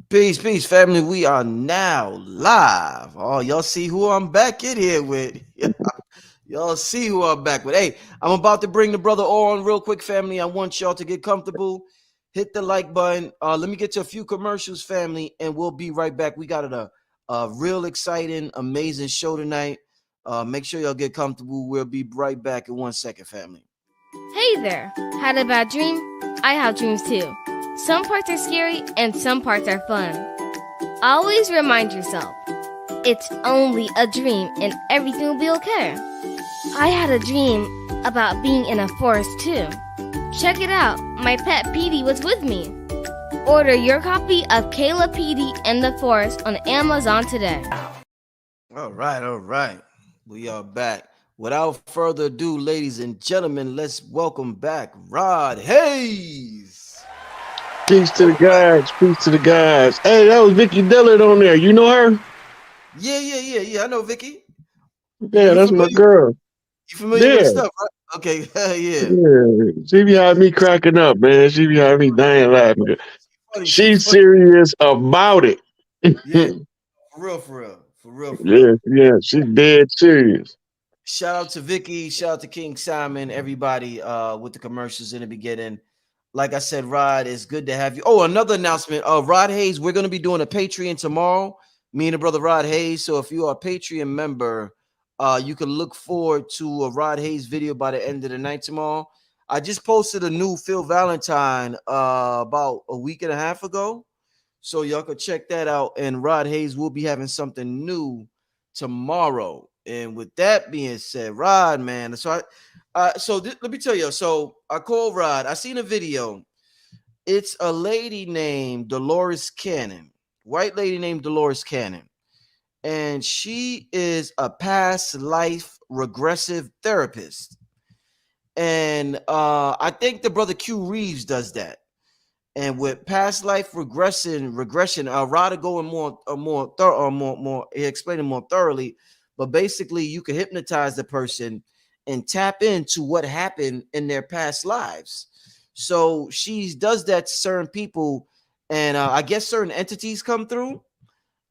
Peace, peace, family. We are now live. Oh, y'all see who I'm back in here with. Y'all see who I'm back with. Hey, I'm about to bring the brother on real quick, family. I want y'all to get comfortable. Hit the like button. Let me get to a few commercials, family, and we'll be right back. We got a real exciting, amazing show tonight. Make sure y'all get comfortable. We'll be right back in 1 second, family. Hey there! Had a bad dream? I have dreams too. Some parts are scary and some parts are fun. Always remind yourself, it's only a dream and everything will be okay. I had a dream about being in a forest too. Check it out, my pet Petey was with me. Order your copy of Kayla Petey and the Forest on Amazon today. All right. We are back. Without further ado, ladies and gentlemen, let's welcome back Rod Hayes. Peace to the guys. Peace to the guys. Hey, that was Vicky Dillard on there. You know her? Yeah. I know Vicky. Yeah, that's my girl. You familiar with Yeah. the stuff, right? Okay, yeah. Yeah. She be having me cracking up, man. She be having me dying laughing. She's She's funny. serious about it. Yeah, for real. Yeah. She's dead serious. Shout out to Vicky. Shout out to King Simon. Everybody with the commercials in the beginning. Like I said, Rod, it's good to have you. Oh, another announcement. Rod Hayes, we're going to be doing a Patreon tomorrow. Me and the brother Rod Hayes. So if you are a Patreon member, you can look forward to a Rod Hayes video by the end of the night tomorrow. I just posted a new Phil Valentine about a week and a half ago. So y'all could check that out. And Rod Hayes will be having something new tomorrow. And with that being said, Rod, man, let me tell you. So I called Rod. I seen a video. It's a lady named Dolores Cannon, white lady named Dolores Cannon, and she is a past life regressive therapist. And I think the brother Q Reeves does that. And with past life regression, I'll rather go in more explain it more thoroughly. But basically, you can hypnotize the person and tap into what happened in their past lives. So she does that to certain people, and I guess certain entities come through.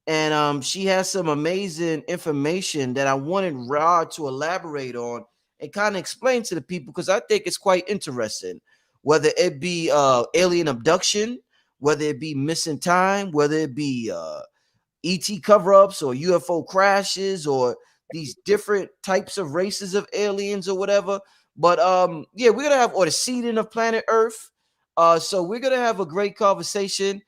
And she has some amazing information that I wanted Rod to elaborate on and kind of explain to the people because I think it's quite interesting. Whether it be alien abduction, whether it be missing time, whether it be ET cover-ups or UFO crashes or these different types of races of aliens or whatever. But yeah, we're gonna have or the seeding of planet Earth. So we're gonna have a great conversation.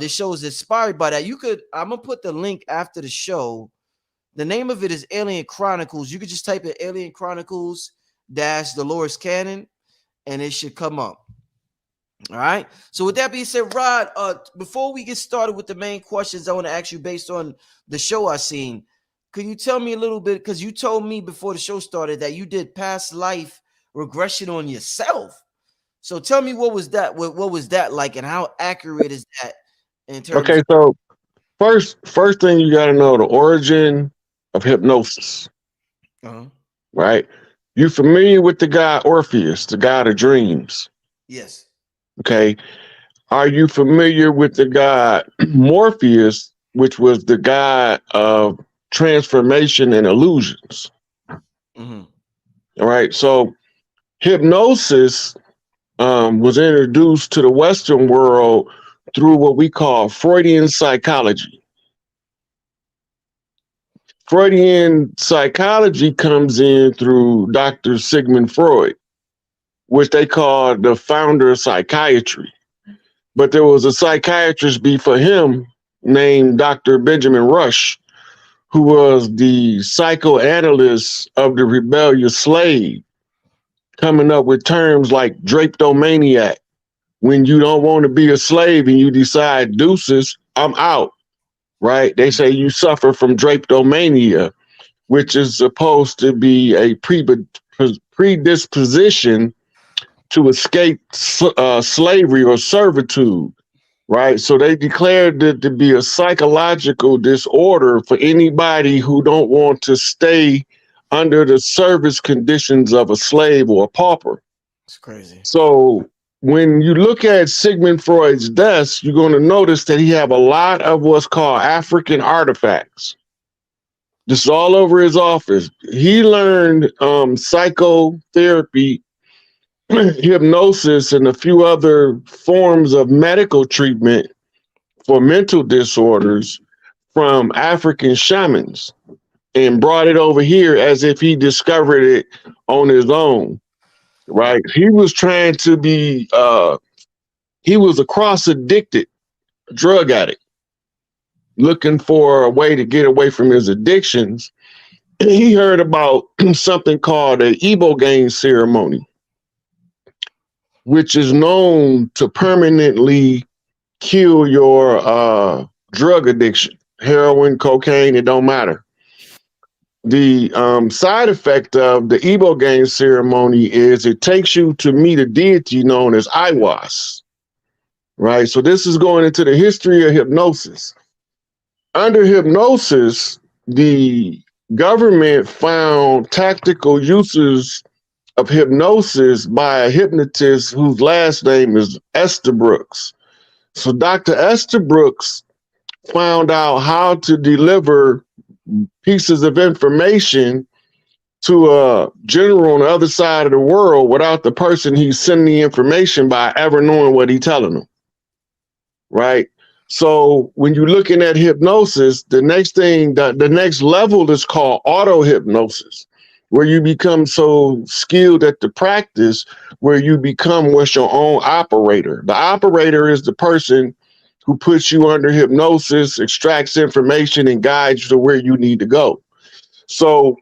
This show is inspired by that. I'm gonna put the link after the show. The name of it is Alien Chronicles. You could just type in Alien Chronicles dash Dolores Cannon, and it should come up. All right. So with that being said, Rod, before we get started with the main questions, I want to ask you based on the show I seen. Could you tell me a little bit? Because you told me before the show started that you did past life regression on yourself. So tell me what was that? What was that like, and how accurate is that in terms Okay, of? so first thing you gotta know the origin of hypnosis, Uh-huh. right? You familiar with the guy Orpheus, the god of dreams? Yes. Okay. Are you familiar with the god Morpheus, which was the god of transformation and illusions? Mm-hmm. All right. So hypnosis was introduced to the Western world through what we call Freudian psychology. Freudian psychology comes in through Dr. Sigmund Freud, which they call the founder of psychiatry. But there was a psychiatrist before him named Dr. Benjamin Rush, who was the psychoanalyst of the rebellious slave, coming up with terms like drapetomaniac. When you don't want to be a slave and you decide, deuces, I'm out, right? They say you suffer from drapetomania, which is supposed to be a predisposition to escape slavery or servitude, right? So they declared it to be a psychological disorder for anybody who don't want to stay under the service conditions of a slave or a pauper. It's crazy. So when you look at Sigmund Freud's desk, you're going to notice that he have a lot of what's called African artifacts. This is all over his office. He learned psychotherapy, hypnosis, and a few other forms of medical treatment for mental disorders from African shamans and brought it over here as if he discovered it on his own, right? He was trying to be, he was a cross-addicted drug addict looking for a way to get away from his addictions. He heard about something called an ibogaine ceremony, which is known to permanently kill your drug addiction, heroin, cocaine, it don't matter. The side effect of the ibogaine ceremony is it takes you to meet a deity known as Iwas, right? So this is going into the history of hypnosis. Under hypnosis, the government found tactical uses of hypnosis by a hypnotist whose last name is Estabrooks. So Dr. Estabrooks found out how to deliver pieces of information to a general on the other side of the world without the person he's sending the information by ever knowing what he's telling them, right? So when you're looking at hypnosis, the next thing, the next level is called auto hypnosis, where you become so skilled at the practice where you become what's your own operator. The operator is the person who puts you under hypnosis, extracts information, and guides you to where you need to go. So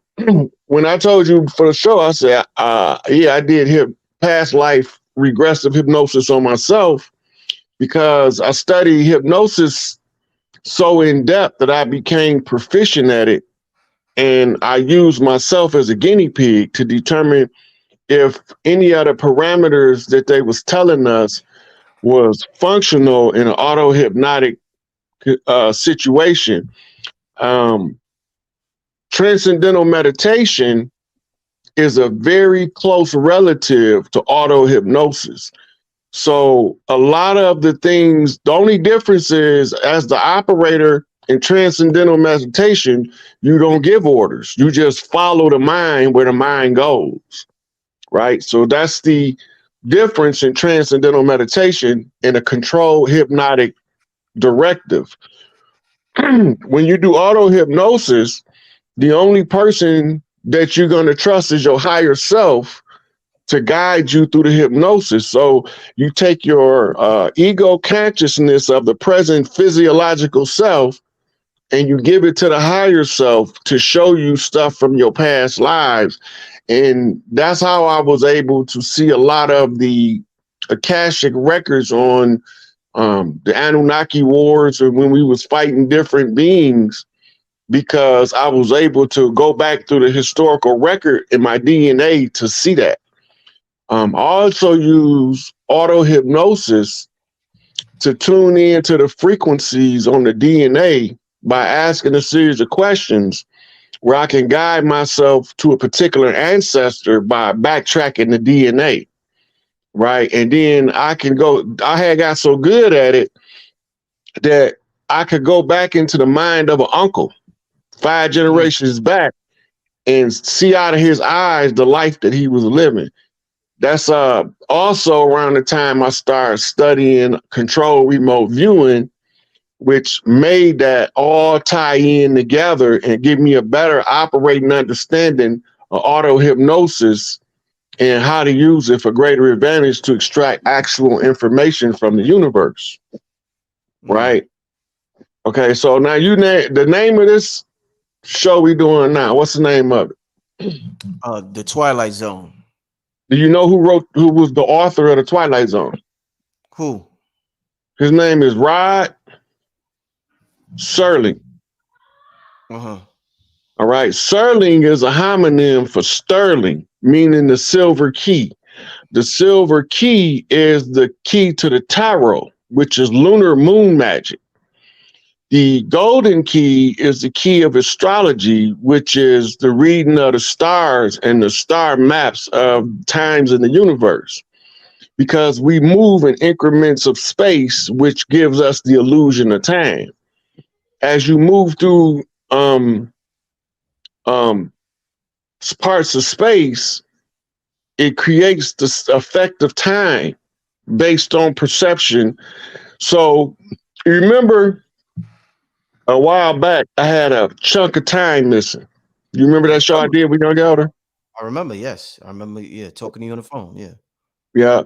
when I told you for the show, I said, yeah, I did past life regressive hypnosis on myself, because I studied hypnosis so in depth that I became proficient at it. And I used myself as a guinea pig to determine if any of the parameters that they was telling us was functional in an auto-hypnotic situation. Transcendental meditation is a very close relative to auto-hypnosis. So a lot of the things, the only difference is as the operator in transcendental meditation, you don't give orders. You just follow the mind where the mind goes, right? So that's the difference in transcendental meditation and a controlled hypnotic directive. When you do auto hypnosis, the only person that you're going to trust is your higher self to guide you through the hypnosis. So you take your ego consciousness of the present physiological self and you give it to the higher self to show you stuff from your past lives. And that's how I was able to see a lot of the Akashic records on the Anunnaki wars and when we was fighting different beings, because I was able to go back through the historical record in my DNA to see that. I also use auto hypnosis to tune into the frequencies on the DNA by asking a series of questions where I can guide myself to a particular ancestor by backtracking the DNA, right? And then I had got so good at it that I could go back into the mind of an uncle 5 generations back and see out of his eyes the life that he was living. That's also around the time I started studying controlled remote viewing, which made that all tie in together and give me a better operating understanding of auto hypnosis and how to use it for greater advantage to extract actual information from the universe. Right? Okay, so now the name of this show we doing now. What's the name of it? The Twilight Zone. Do you know who was the author of the Twilight Zone? Who? His name is Rod Serling. Uh-huh. All right. Serling is a homonym for sterling, meaning the silver key. The silver key is the key to the tarot, which is lunar moon magic. The golden key is the key of astrology, which is the reading of the stars and the star maps of times in the universe. because we move in increments of space, which gives us the illusion of time. As you move through um, parts of space, it creates this effect of time based on perception. So you remember a while back, I had a chunk of time missing. You remember that show I did with Young Elder? I remember, yes. I remember, yeah, talking to you on the phone. Yeah. Yeah.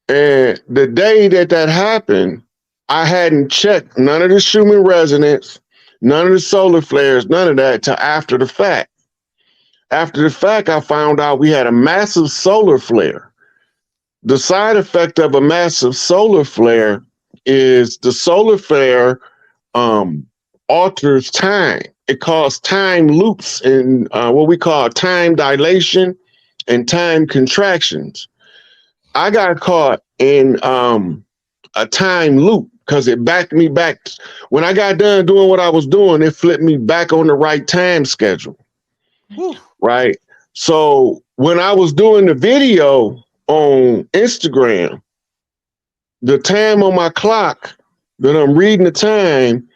And the day that happened, I hadn't checked none of the Schumann resonance, none of the solar flares, none of that till after the fact. After the fact, I found out we had a massive solar flare. The side effect of a massive solar flare is the solar flare alters time. It causes time loops and what we call time dilation and time contractions. I got caught in a time loop because it backed me back. When I got done doing what I was doing, it flipped me back on the right time schedule. Whew. Right. So when I was doing the video on Instagram, the time on my clock that I'm reading the time,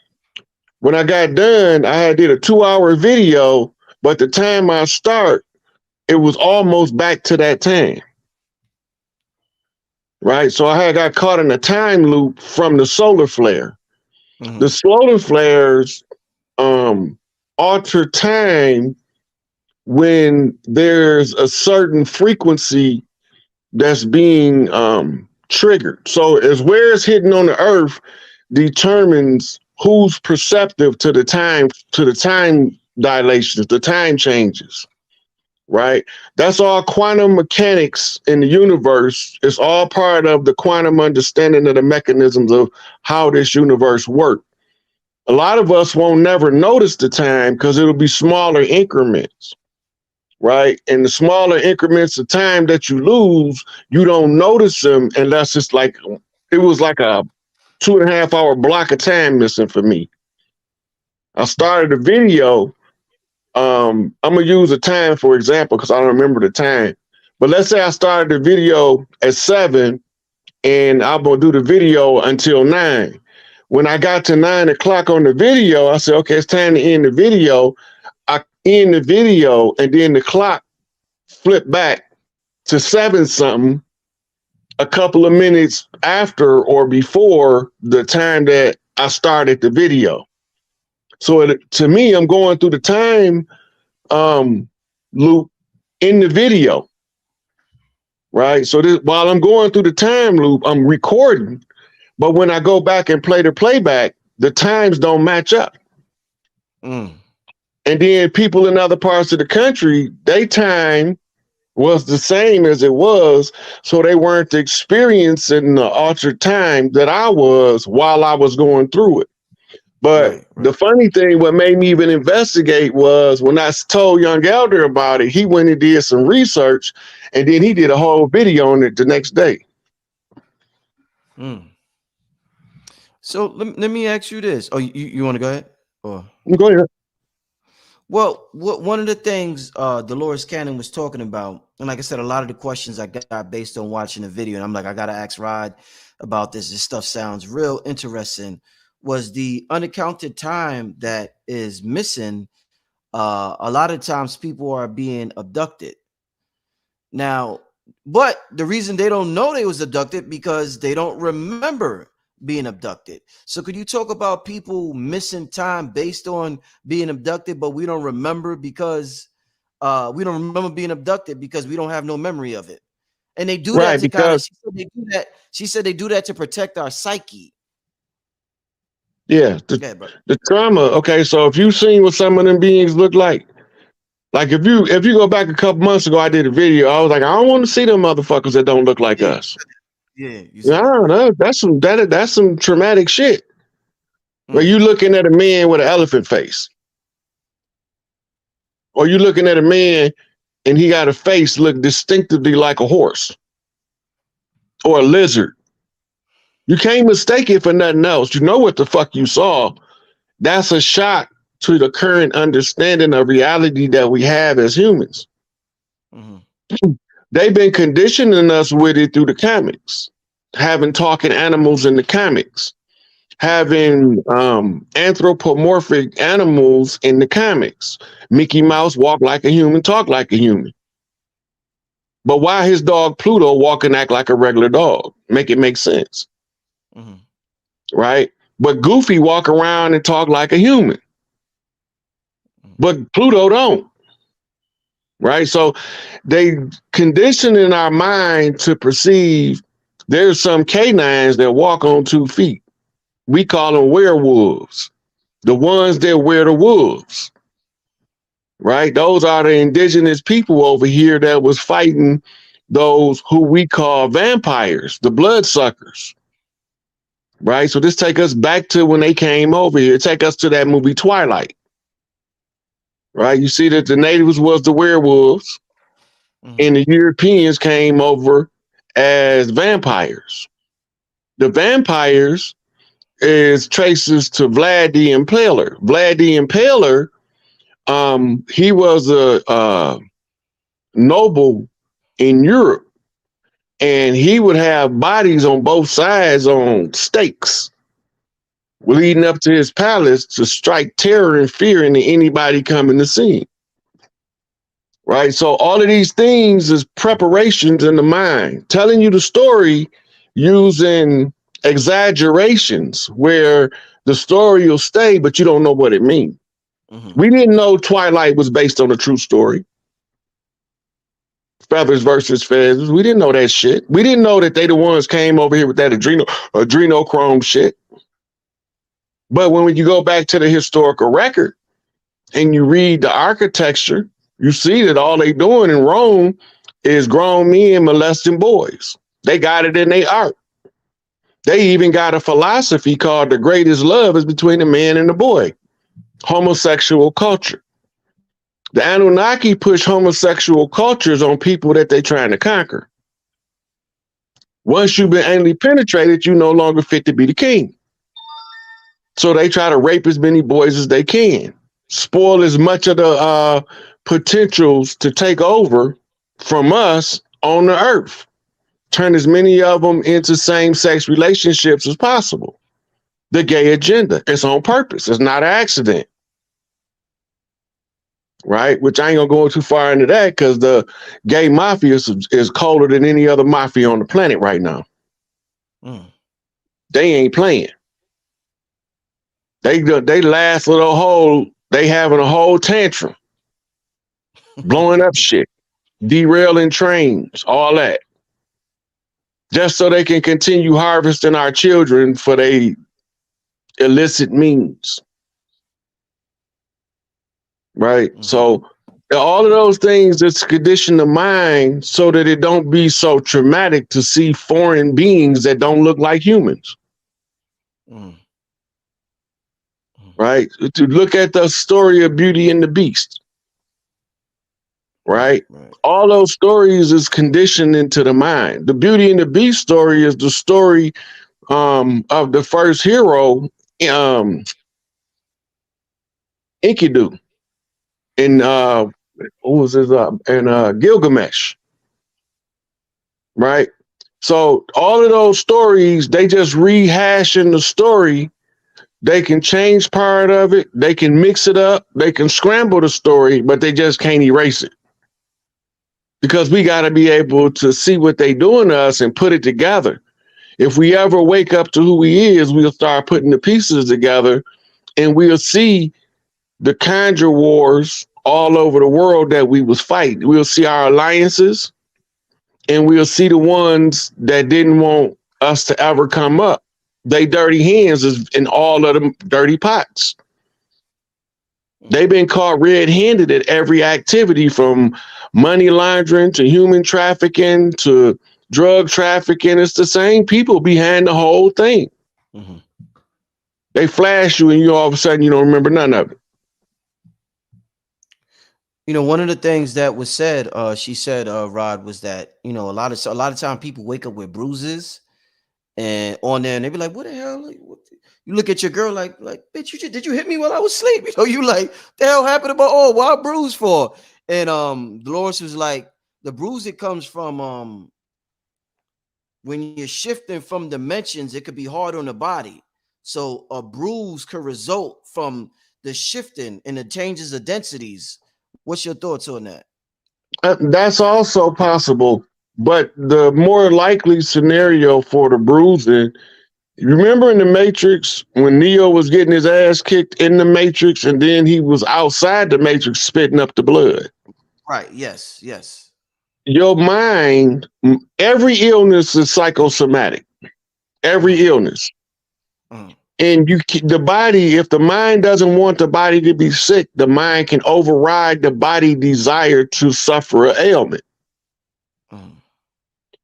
when I got done, I did a 2-hour video, but the time I start, it was almost back to that time. Right. So I had got caught in a time loop from the solar flare. Mhm. The solar flares alter time when there's a certain frequency that's being triggered. So as where it's hitting on the earth determines who's perceptive to the time dilations, the time changes. Right? That's all quantum mechanics in the universe. It's all part of the quantum understanding of the mechanisms of how this universe works. A lot of us won't never notice the time because it'll be smaller increments, right? And the smaller increments of time that you lose, you don't notice them unless it's like, it was like a 2.5 hour block of time missing for me. I started a video. I'm gonna use a time for example because I don't remember the time. But let's say I started the video at 7 and I'm gonna do the video until 9. When I got to 9 o'clock on the video, I said, okay, it's time to end the video. I end the video and then the clock flipped back to 7 something a couple of minutes after or before the time that I started the video. So to me, I'm going through the time loop in the video, right? So while I'm going through the time loop, I'm recording, but when I go back and play the playback, the times don't match up. Mm. And then people in other parts of the country, their time was the same as it was, so they weren't experiencing the altered time that I was while I was going through it. But Right. the funny thing, what made me even investigate was when I told Young Elder about it, he went and did some research and then he did a whole video on it the next day. Mm. So let me ask you this. Oh, you want to go ahead? Or Go ahead. well, one of the things Dolores Cannon was talking about, and like I said, a lot of the questions I got based on watching the video, and I'm like, I gotta ask Rod about this. This stuff sounds real interesting. Was the unaccounted time that is missing? A lot of times people are being abducted. Now, but the reason they don't know they was abducted because they don't remember being abducted. So could you talk about people missing time based on being abducted, but we don't remember because we don't remember being abducted because we don't have no memory of it. And they do that to kind of, she said they do that to protect our psyche. Yeah, Okay, bro. the trauma. Okay, so if you've seen what some of them beings look like if you go back a couple months ago, I did a video. I was like, I don't want to see them motherfuckers that don't look like us. Yeah, that's some traumatic shit. Where you looking at a man with an elephant face, or you looking at a man and he got a face look distinctively like a horse or a lizard. You can't mistake it for nothing else. You know what the fuck you saw. That's a shock to the current understanding of reality that we have as humans. Mm-hmm. They've been conditioning us with it through the comics, having talking animals in the comics, having anthropomorphic animals in the comics. Mickey Mouse walk like a human, talk like a human. But why his dog Pluto walk and act like a regular dog? Make it make sense. Mhm. Right? But Goofy walk around and talk like a human. But Pluto don't. Right? So they condition in our mind to perceive there's some canines that walk on 2 feet. We call them werewolves. The ones that wear the wolves. Right? Those are the indigenous people over here that was fighting those who we call vampires, the bloodsuckers. Right? So this take us back to when they came over here. Take us to that movie Twilight. Right? You see that the natives was the werewolves, and the Europeans came over as vampires. The vampires is traces to Vlad the Impaler. Vlad the Impaler, he was a noble in Europe, and he would have bodies on both sides on stakes, leading up to his palace to strike terror and fear into anybody coming to see him. Right? So all of these things is preparations in the mind, telling you the story using exaggerations where the story will stay, but you don't know what it means. We didn't know Twilight was based on a true story. Feathers versus feathers. We didn't know that shit. We didn't know that they the ones came over here with that adrenochrome shit. But when you go back to the historical record and you read the architecture, you see that all they doing in Rome is grown men molesting boys. They got it in their art. They even got a philosophy called the greatest love is between the man and the boy. Homosexual culture. The Anunnaki push homosexual cultures on people that they're trying to conquer. Once you've been anally penetrated, you no longer fit to be the king. So they try to rape as many boys as they can, spoil as much of the potentials to take over from us on the earth, turn as many of them into same-sex relationships as possible. The gay agenda, it's on purpose. It's not an accident. Right? Which I ain't gonna go too far into that because the gay mafia is colder than any other mafia on the planet right now. They ain't playing. They last little whole, they having a whole tantrum, blowing up shit, derailing trains, all that. Just so they can continue harvesting our children for their illicit means. Right? So all of those things, it's condition the mind so that it don't be so traumatic to see foreign beings that don't look like humans. Right? To look at the story of Beauty and the Beast. Right? All those stories is conditioned into the mind. The Beauty and the Beast story is the story of the first hero, Enkidu. In what was his in Gilgamesh, right? So all of those stories, they just rehashing the story. They can change part of it, they can mix it up, they can scramble the story, but they just can't erase it. Because we got to be able to see what they doing to us and put it together. If we ever wake up to who he is, we'll start putting the pieces together and we'll see the conjure wars all over the world that we was fighting. We'll see our alliances and we'll see the ones that didn't want us to ever come up. They dirty hands is in all of them dirty pots. They've been caught red-handed at every activity from money laundering to human trafficking to drug trafficking. It's the same people behind the whole thing. They flash you and you all of a sudden you don't remember none of it. You know, one of the things that was said, she said, Rod, was that, you know, a lot of time people wake up with bruises and on there and they be like, what the hell? Like, what you look at your girl like, bitch, did you hit me while I was asleep? You know, you like, the hell happened about, why bruise for? And Dolores was like, the bruising comes from when you're shifting from dimensions, it could be hard on the body. So a bruise could result from the shifting and the changes of densities. What's your thoughts on that? That's also possible, but the more likely scenario for the bruising. Remember in the Matrix when Neo was getting his ass kicked in the Matrix, and then he was outside the Matrix spitting up the blood. Right. Yes. Yes. Your mind, every illness is psychosomatic. Every illness. Mm. And the body, if the mind doesn't want the body to be sick, the mind can override the body desire to suffer an ailment. Mm.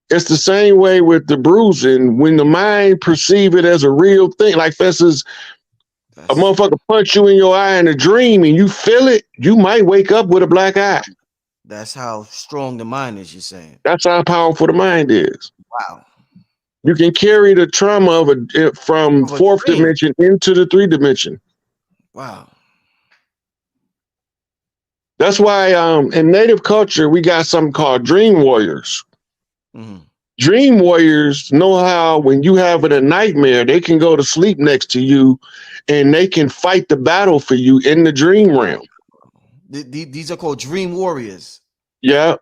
It's the same way with the bruising. When the mind perceive it as a real thing, like for instance, a motherfucker punch you in your eye in a dream and you feel it, you might wake up with a black eye. That's how strong the mind is, you're saying. That's how powerful the mind is. Wow. You can carry the trauma from fourth dimension into the 3 dimension. Wow. That's why in Native culture, we got something called dream warriors. Mm-hmm. Dream warriors know how when you have a nightmare, they can go to sleep next to you and they can fight the battle for you in the dream realm. These are called dream warriors. Yeah.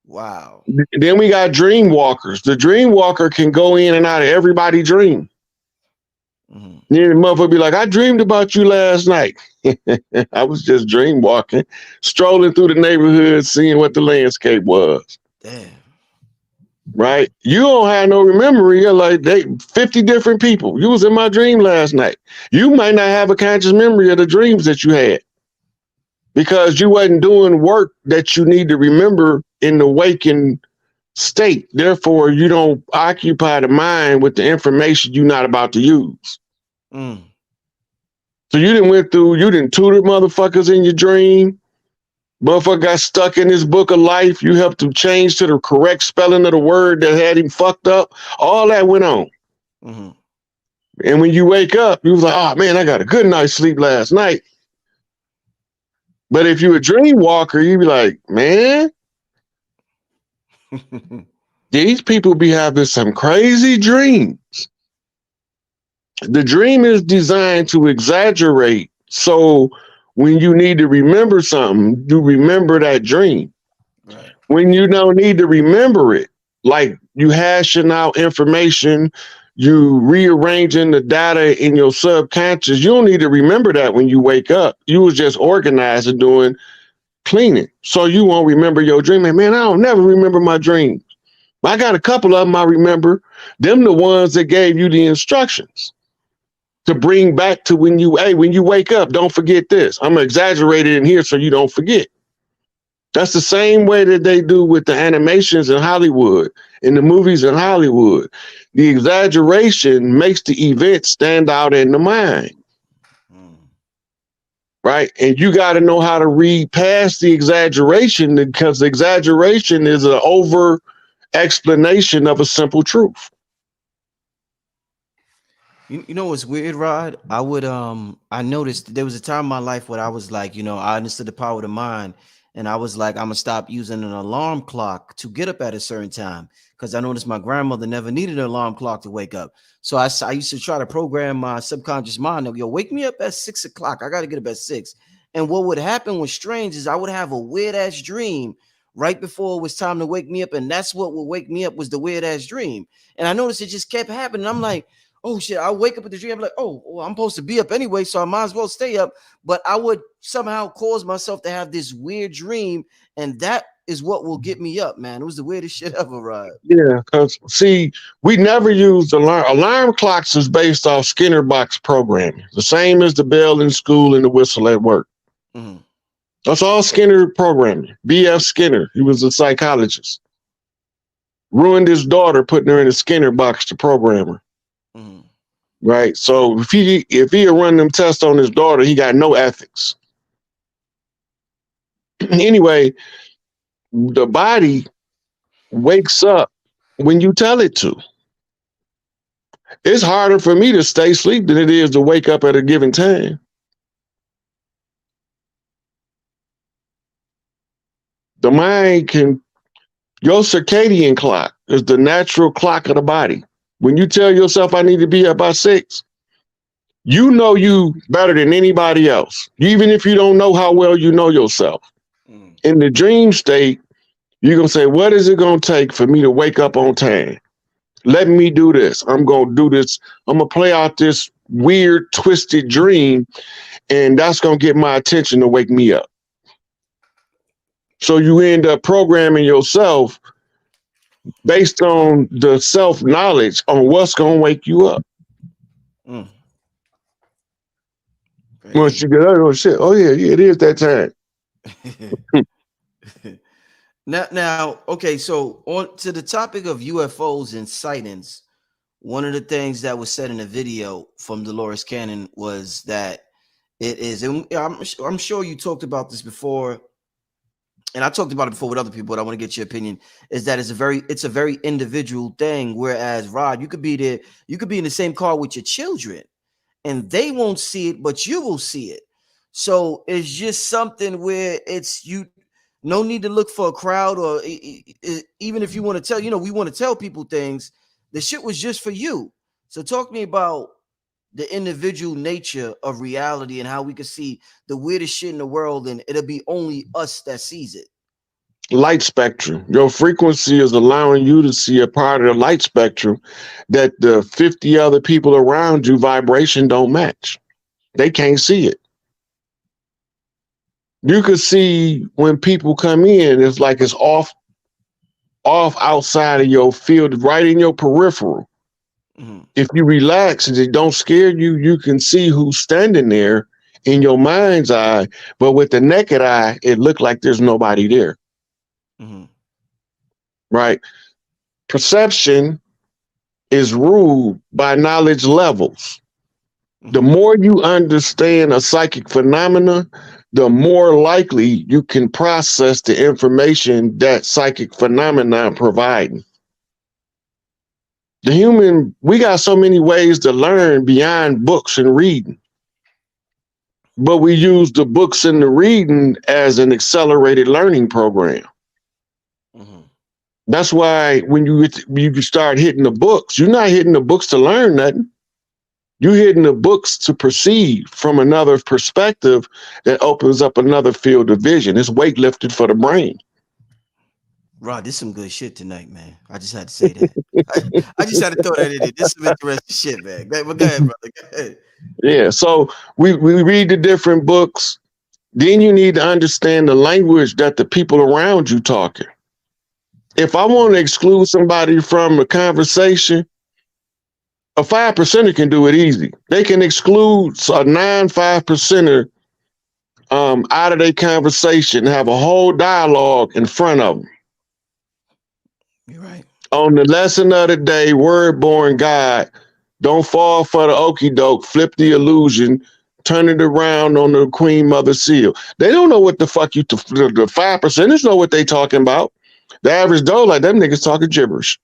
Wow. Then we got dream walkers. The dream walker can go in and out of everybody's dream. Mm-hmm. Then the motherfucker be like, I dreamed about you last night. I was just dream walking, strolling through the neighborhood, seeing what the landscape was. Damn. Right? You don't have no memory. You're like 50 different people. You was in my dream last night. You might not have a conscious memory of the dreams that you had because you wasn't doing work that you need to remember in the waking state. Therefore, you don't occupy the mind with the information you're not about to use. Mm. So you didn't tutor motherfuckers in your dream. Motherfucker got stuck in his book of life. You helped him change to the correct spelling of the word that had him fucked up. All that went on. Mm-hmm. And when you wake up, you was like, oh man, I got a good night's sleep last night. But if you're a dream walker, you'd be like, man, these people be having some crazy dreams. The dream is designed to exaggerate. So when you need to remember something, you remember that dream. Right. When you don't need to remember it, like you hashing out information, you rearranging the data in your subconscious, you don't need to remember that when you wake up. You was just organizing, doing cleaning. So you won't remember your dream. And man, I don't never remember my dreams. I got a couple of them I remember. Them the ones that gave you the instructions to bring back to when you wake up, don't forget this. I'm gonna exaggerate it in here so you don't forget. That's the same way that they do with the animations in Hollywood, in the movies in Hollywood. The exaggeration makes the event stand out in the mind. Right? And you got to know how to read past the exaggeration because the exaggeration is an over explanation of a simple truth. You know what's weird, Rod? I noticed there was a time in my life where I was like, I understood the power of the mind, and I was like, I'm gonna stop using an alarm clock to get up at a certain time because I noticed my grandmother never needed an alarm clock to wake up. So I used to try to program my subconscious mind that, wake me up at 6 o'clock. I got to get up at 6. And what would happen was strange is I would have a weird ass dream right before it was time to wake me up, and that's what would wake me up was the weird ass dream. And I noticed it just kept happening. I'm like, oh shit, I wake up with the dream. I'm like, oh, well, I'm supposed to be up anyway, so I might as well stay up. But I would somehow cause myself to have this weird dream, and that is what will get me up, man. It was the weirdest shit ever, right? Yeah, because see, we never used alarm. Alarm clocks is based off Skinner box programming, the same as the bell in school and the whistle at work. Mm-hmm. That's all Skinner programming. B.F. Skinner, he was a psychologist. Ruined his daughter, putting her in a Skinner box to program her. Mm-hmm. Right. So if he had run them tests on his daughter, he got no ethics. Anyway, the body wakes up when you tell it to. It's harder for me to stay asleep than it is to wake up at a given time. The mind can Your circadian clock is the natural clock of the body. When you tell yourself, I need to be up by 6, you know you better than anybody else, even if you don't know how well you know yourself. Mm. In the dream state, you're going to say, what is it going to take for me to wake up on time? Let me do this. I'm going to do this. I'm going to play out this weird, twisted dream, and that's going to get my attention to wake me up. So you end up programming yourself based on the self-knowledge on what's going to wake you up. Mm. Once you get out of shit, oh yeah, it is that time. Now, okay, so on to the topic of UFOs and sightings, one of the things that was said in a video from Dolores Cannon was that it is, and I'm sure you talked about this before, and I talked about it before with other people, but I want to get your opinion, is that it's a very individual thing. Whereas Rod, you could be there, you could be in the same car with your children and they won't see it, but you will see it. So it's just something where it's you no need to look for a crowd, or even if you want to tell, we want to tell people things. The shit was just for you. So talk to me about the individual nature of reality and how we can see the weirdest shit in the world, and it'll be only us that sees it. Light spectrum. Your frequency is allowing you to see a part of the light spectrum that the 50 other people around you vibration don't match. They can't see it. You could see when people come in, it's like it's off outside of your field, right in your peripheral. Mm-hmm. If you relax and it don't scare you, you can see who's standing there in your mind's eye. But with the naked eye, it looked like there's nobody there. Mm-hmm. Right? Perception is ruled by knowledge levels. Mm-hmm. The more you understand a psychic phenomena, the more likely you can process the information that psychic phenomena providing. We got so many ways to learn beyond books and reading. But we use the books and the reading as an accelerated learning program. Mm-hmm. That's why when you start hitting the books, you're not hitting the books to learn nothing. You're hitting the books to perceive from another perspective that opens up another field of vision. It's weightlifted for the brain. Rod, this is some good shit tonight, man. I just had to say that. I just had to throw that in there. This is some interesting shit, man. Go ahead, brother. Go ahead. Yeah, so we read the different books. Then you need to understand the language that the people around you talking. If I want to exclude somebody from a conversation, a 5%er can do it easy. They can exclude a 5%er out of their conversation and have a whole dialogue in front of them. You're right. On the lesson of the day, word-born God, don't fall for the okie doke, flip the illusion, turn it around on the Queen Mother Seal. They don't know what the fuck the 5%ers know what they talking about. The average Joe, like them niggas talking gibberish.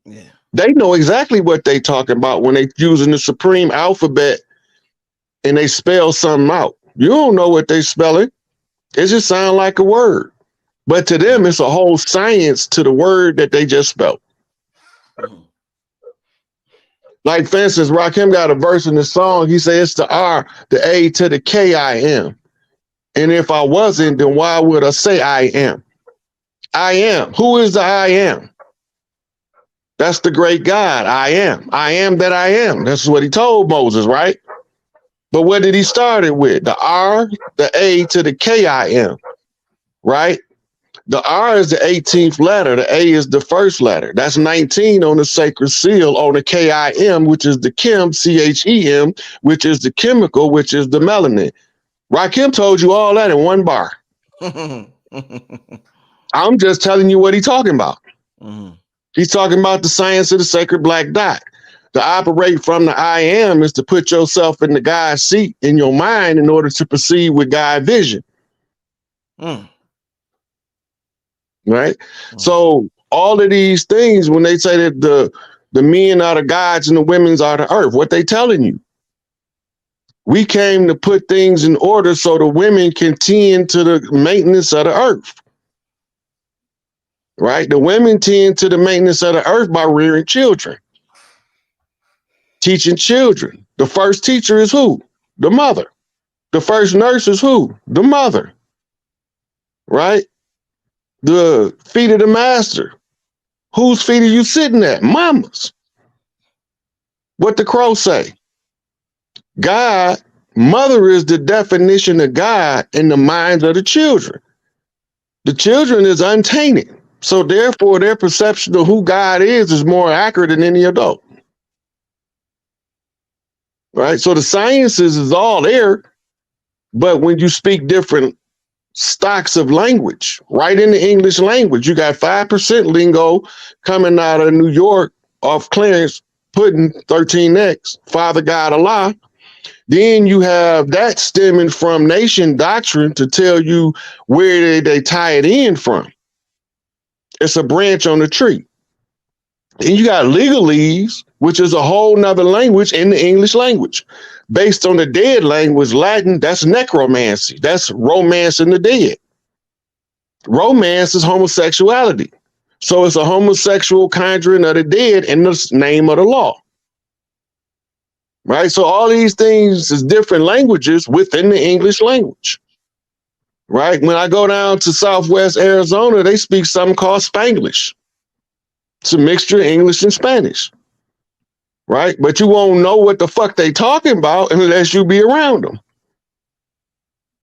Yeah. They know exactly what they talking about when they using the supreme alphabet and they spell something out. You don't know what they spelling. It just sound like a word. But to them, it's a whole science to the word that they just spelled. Mm-hmm. Like, for instance, Rakim got a verse in the song. He said it's the R, the A to the K I am. And if I wasn't, then why would I say I am? I am. Who is the I am? That's the great God. I am. I am that I am. That's what he told Moses, right? But what did he start it with? The R, the A to the K I am, right? The R is the 18th letter. The A is the first letter. That's 19 on the sacred seal on the KIM, which is the chem, CHEM, which is the chemical, which is the melanin. Rakim told you all that in one bar. I'm just telling you what he's talking about. Mm-hmm. He's talking about the science of the sacred black dot. To operate from the I am is to put yourself in the God's seat in your mind in order to perceive with God vision. Mm. Right? Mm. So all of these things, when they say that the men are the gods and the women's are the earth, what they telling you? We came to put things in order so the women can tend to the maintenance of the earth. right? The women tend to the maintenance of the earth by rearing children, teaching children. The first teacher is who? The mother. The first nurse is who? The mother, right? The feet of the master. Whose feet are you sitting at? Mama's. What the crow say? God, mother is the definition of God in the minds of the children. The children is untainted. So therefore, their perception of who God is more accurate than any adult. Right? So the sciences is all there, but when you speak different stocks of language, right in the English language, you got 5% lingo coming out of New York off Clarence Pudding 13X, Father God Allah. Then you have that stemming from nation doctrine to tell you where they tie it in from. It's a branch on the tree. Then you got legalese, which is a whole nother language in the English language. Based on the dead language, Latin, that's necromancy. That's romancing the dead. Romance is homosexuality. So it's a homosexual conjuring of the dead in the name of the law. Right? So all these things is different languages within the English language. Right? When I go down to Southwest Arizona, they speak something called Spanglish. It's a mixture of English and Spanish. Right? But you won't know what the fuck they talking about unless you be around them.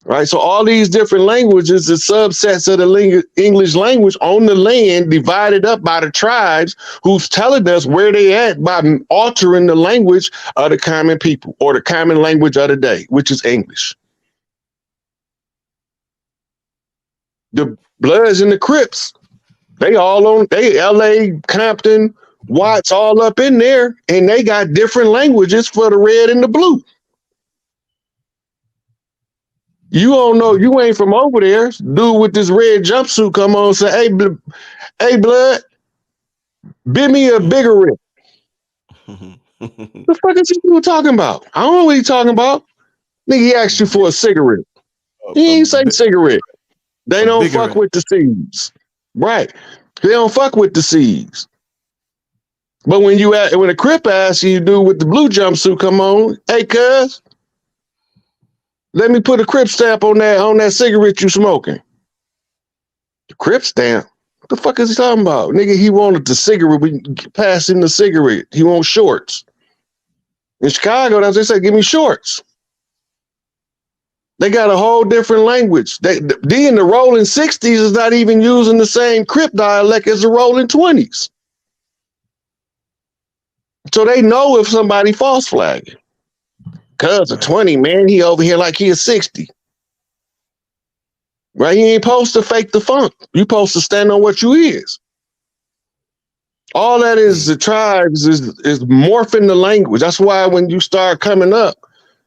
Right? So all these different languages are subsets of the English language on the land divided up by the tribes who's telling us where they at by altering the language of the common people or the common language of the day, which is English. The Bloods and the Crips, they LA, Compton, Watts, all up in there, and they got different languages for the red and the blue. You don't know, you ain't from over there. Dude with this red jumpsuit come on and say, hey, Blood, bid me a bigger rip. The fuck is he talking about? I don't know what he's talking about. Nigga, he asked you for a cigarette. He ain't say cigarette. They don't fuck with the C's. Right. They don't fuck with the C's. But when a Crip asks you, dude with the blue jumpsuit come on, hey, cuz, let me put a Crip stamp on that cigarette you smoking. The Crip stamp? What the fuck is he talking about? Nigga, he wanted the cigarette. We pass him the cigarette. He wants shorts. In Chicago, they say, give me shorts. They got a whole different language. Then the rolling 60s is not even using the same Crip dialect as the rolling 20s. So they know if somebody false flagging. Cuz a 20, man, he over here like he a 60. Right? You ain't supposed to fake the funk. You supposed to stand on what you is. All that is the tribes is morphing the language. That's why when you start coming up,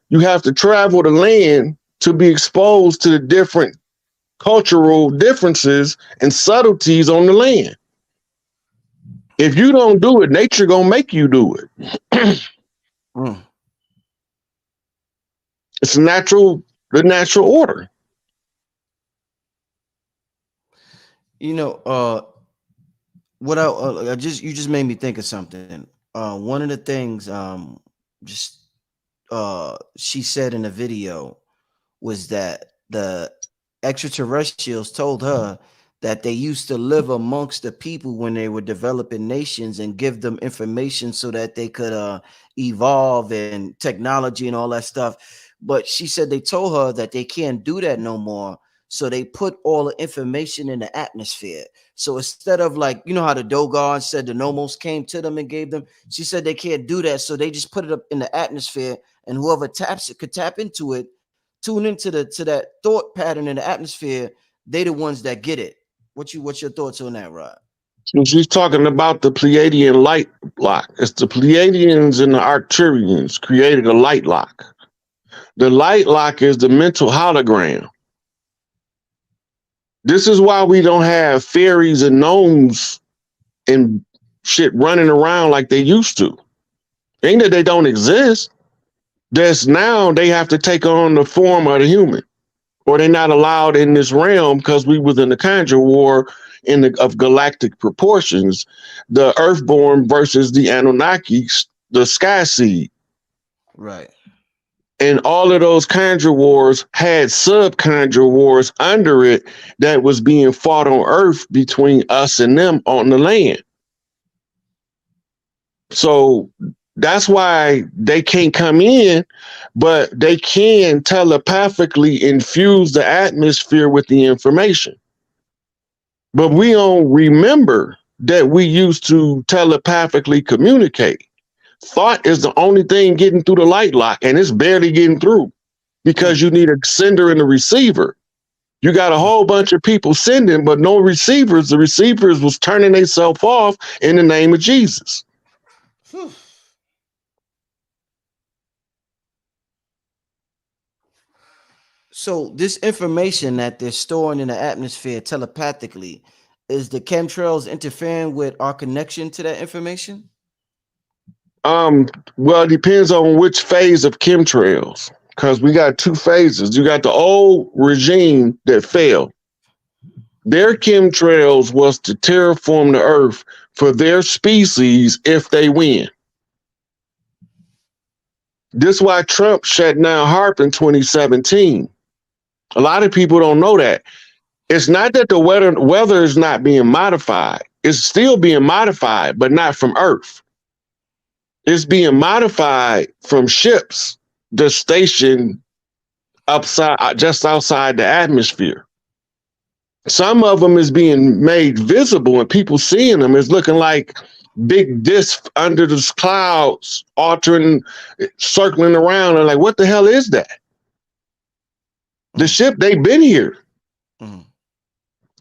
you have to travel the land to be exposed to the different cultural differences and subtleties on the land. If you don't do it, nature gonna make you do it. It's the natural order. You know, what you just made me think of something. One of the things, she said in the video was that the extraterrestrials told her that they used to live amongst the people when they were developing nations and give them information so that they could evolve and technology and all that stuff. But she said they told her that they can't do that no more. So they put all the information in the atmosphere. So instead of, like, you know how the Dogon said the Nomos came to them and gave them, she said they can't do that. So they just put it up in the atmosphere, and whoever taps it could tap into it, tune into that thought pattern in the atmosphere. They the ones that get it. What's your thoughts on that, Rod? So she's talking about the Pleiadian light lock. It's the Pleiadians and the Arcturians created a light lock. The light lock is the mental hologram. This is why we don't have fairies and gnomes and shit running around like they used to. Ain't that they don't exist. That's now they have to take on the form of the human, or they're not allowed in this realm because we was in the Conjure War of galactic proportions, the Earthborn versus the Anunnaki, the Sky Seed. Right. And all of those Conjure Wars had sub-Conjure Wars under it that was being fought on Earth between us and them on the land. So that's why they can't come in, but they can telepathically infuse the atmosphere with the information. But we don't remember that we used to telepathically communicate. Thought is the only thing getting through the light lock, and it's barely getting through because you need a sender and a receiver. You got a whole bunch of people sending, but no receivers. The receivers was turning themselves off in the name of Jesus. So this information that they're storing in the atmosphere telepathically, is the chemtrails interfering with our connection to that information? Well, it depends on which phase of chemtrails, because we got two phases. You got the old regime that fell. Their chemtrails was to terraform the earth for their species if they win. This is why Trump shut down HARP in 2017. A lot of people don't know that. It's not that the weather is not being modified. It's still being modified, but not from Earth. It's being modified from ships that's stationed just outside the atmosphere. Some of them is being made visible, and people seeing them is looking like big discs under the clouds, circling around, and like, what the hell is that? The ship, they've been here.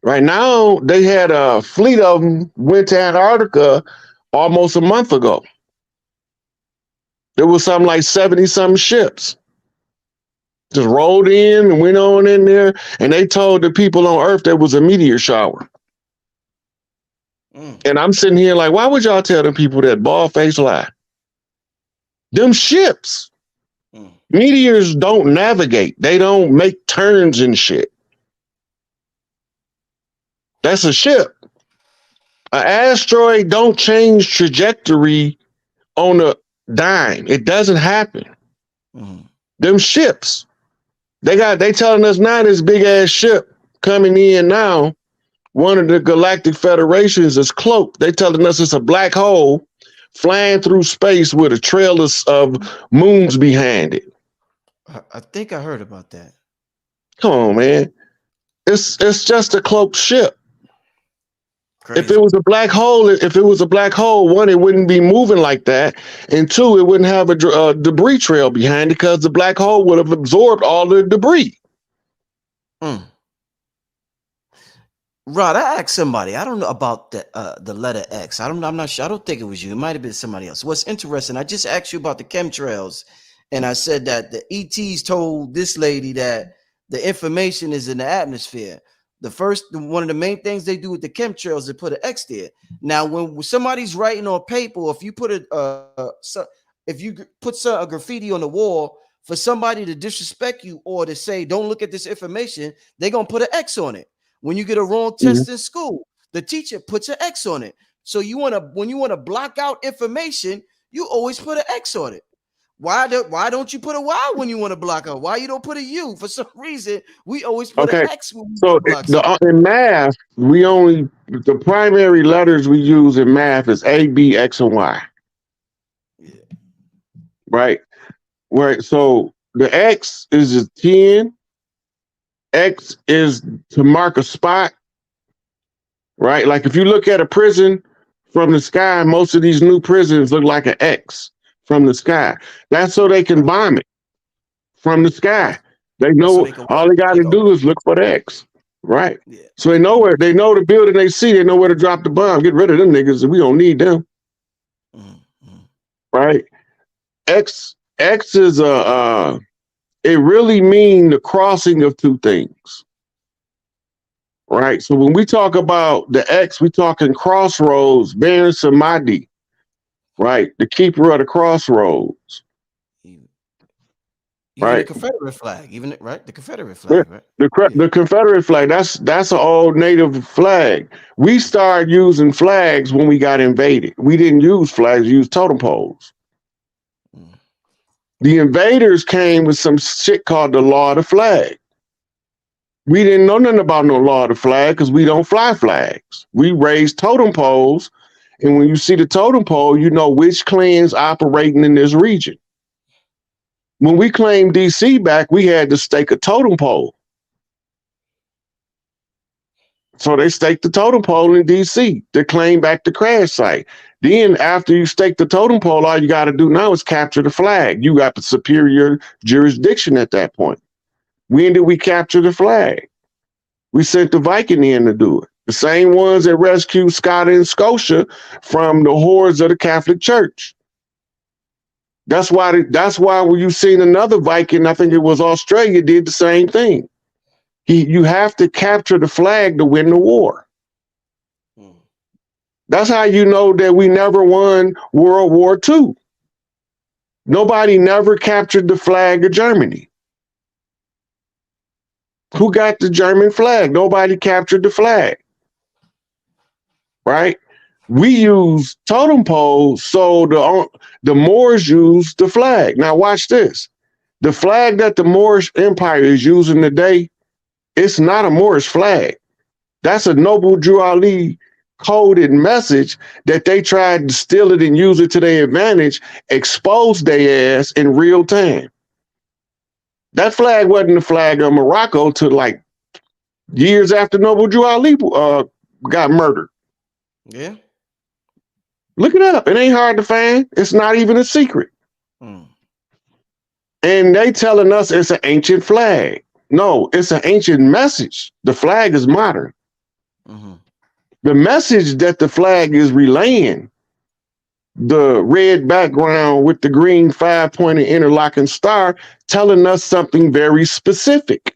Right now, they had a fleet of them went to Antarctica almost a month ago. There was something like 70-something ships. Just rolled in and went on in there, and they told the people on Earth there was a meteor shower. And I'm sitting here like, why would y'all tell them people that bald-faced lie? Them ships. Meteors don't navigate. They don't make turns and shit. That's a ship. An asteroid don't change trajectory on a dime. It doesn't happen. Them ships. They telling us now this big ass ship coming in now. One of the galactic federations is cloaked. They telling us it's a black hole flying through space with a trail of moons behind it. I think I heard about that. Come on, man. It's just a cloaked ship. Crazy. If it was a black hole, one, it wouldn't be moving like that, and two, it wouldn't have a debris trail behind it because the black hole would have absorbed all the debris. Rod, I asked somebody. I don't know about the letter X. I'm not sure. I don't think it was you. It might have been somebody else. What's interesting, I just asked you about the chemtrails, and I said that the ETs told this lady that the information is in the atmosphere. One of the main things they do with the chemtrails is put an X there. Now, when somebody's writing on paper, if you put a graffiti on the wall for somebody to disrespect you or to say, don't look at this information, they're going to put an X on it. When you get a wrong test in school, the teacher puts an X on it. So when you want to block out information, you always put an X on it. Why don't you put a Y when you want to block out? Why you don't put a U? For some reason, we always put an X when we so in math, the primary letters we use in math is A, B, X, and Y. Yeah. Right. So the X is a 10. X is to mark a spot. Right. Like if you look at a prison from the sky, most of these new prisons look like an X from the sky. That's so they can bomb it from the sky. They know all they got to do is look for the X. Right. Yeah. So they know the building they see, they know where to drop the bomb. Get rid of them niggas. We don't need them. Right. X is it really means the crossing of two things. Right. So when we talk about the X, we talking crossroads, Baron Samadhi. Right, the keeper of the crossroads. Even the right? Confederate flag, even right, the Confederate Yeah. flag, right? Yeah. The Confederate flag, that's an old native flag. We started using flags when we got invaded. We didn't use flags, we used totem poles. Mm. The invaders came with some shit called the law of the flag. We didn't know nothing about no law of the flag because we don't fly flags. We raise totem poles, and when you see the totem pole, you know which clans operating in this region. When we claimed DC back, we had to stake a totem pole. So they staked the totem pole in DC to claim back the crash site. Then after you stake the totem pole, all you got to do now is capture the flag. You got the superior jurisdiction at that point. When did we capture the flag? We sent the Viking in to do it. The same ones that rescued Scotland and Scotia from the hordes of the Catholic Church. That's why when you seen another Viking, I think it was Australia, did the same thing. You have to capture the flag to win the war. Mm. That's how you know that we never won World War II. Nobody never captured the flag of Germany. Who got the German flag? Nobody captured the flag. Right? We use totem poles, so the Moors used the flag. Now watch this. The flag that the Moorish Empire is using today, it's not a Moorish flag. That's a Noble Drew Ali coded message that they tried to steal it and use it to their advantage, expose their ass in real time. That flag wasn't the flag of Morocco till like years after Noble Drew Ali got murdered. Yeah. Look it up. It ain't hard to find. It's not even a secret. Mm. And they telling us it's an ancient flag. No, it's an ancient message. The flag is modern. Mm-hmm. The message that the flag is relaying, the red background with the green 5-pointed interlocking star, telling us something very specific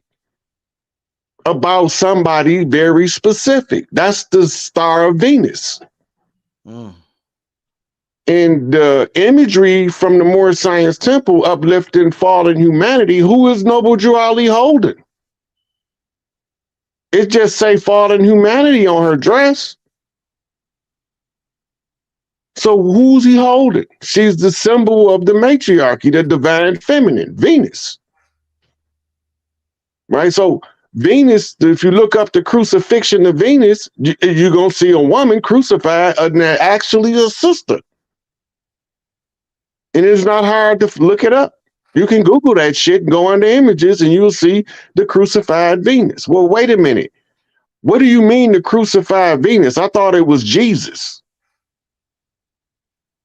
about somebody very specific. That's the star of Venus. Mm. And the imagery from the Moorish Science Temple uplifting fallen humanity, who is Noble Drew Ali holding? It just say fallen humanity on her dress. So who's he holding? She's the symbol of the matriarchy, the divine feminine, Venus. Right? So Venus, if you look up the crucifixion of Venus, you're going to see a woman crucified and actually a sister. And it's not hard to look it up. You can Google that shit and go under images and you'll see the crucified Venus. Well, wait a minute. What do you mean the crucified Venus? I thought it was Jesus.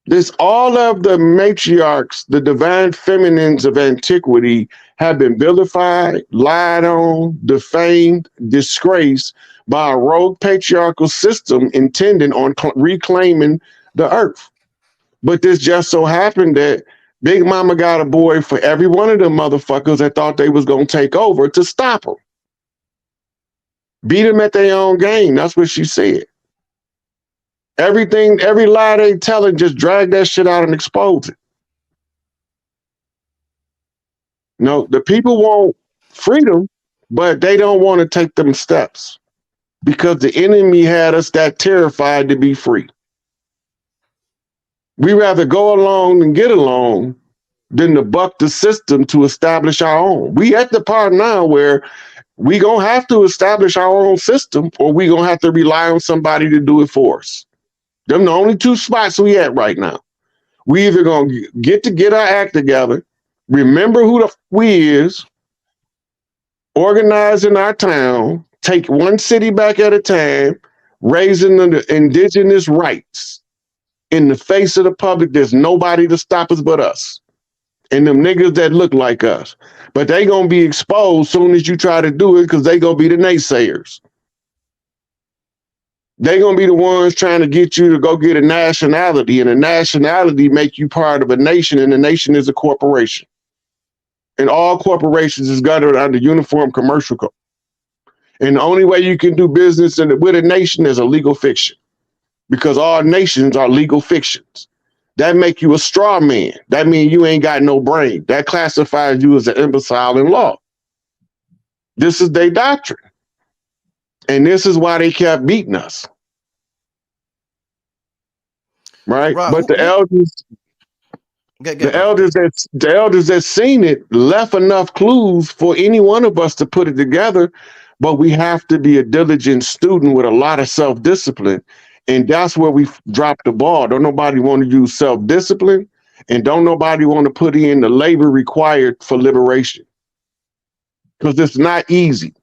This all of the matriarchs, the divine feminines of antiquity have been vilified, lied on, defamed, disgraced by a rogue patriarchal system intended on reclaiming the earth. But this just so happened that Big Mama got a boy for every one of them motherfuckers that thought they was going to take over to stop them. Beat them at their own game. That's what she said. Everything, every lie they telling, just drag that shit out and expose it. No, the people want freedom, but they don't want to take them steps because the enemy had us that terrified to be free. We rather go along and get along than to buck the system to establish our own. We at the part now where we gonna have to establish our own system, or we gonna have to rely on somebody to do it for us. Them the only two spots we at right now. We either gonna get our act together, remember who the we is, organize in our town, take one city back at a time, raising the indigenous rights. In the face of the public, there's nobody to stop us but us. And them niggas that look like us. But they gonna be exposed soon as you try to do it because they gonna be the naysayers. They gonna be the ones trying to get you to go get a nationality, and a nationality make you part of a nation, and the nation is a corporation. And all corporations is governed under Uniform Commercial Code. And the only way you can do business with a nation is a legal fiction, because all nations are legal fictions. That make you a straw man. That means you ain't got no brain. That classifies you as an imbecile in law. This is their doctrine. And this is why they kept beating us. Right? Rod, But the elders, get brother. the elders that seen it left enough clues for any one of us to put it together. But we have to be a diligent student with a lot of self-discipline. And that's where we dropped the ball. Don't nobody want to use self-discipline, and don't nobody want to put in the labor required for liberation. Because it's not easy.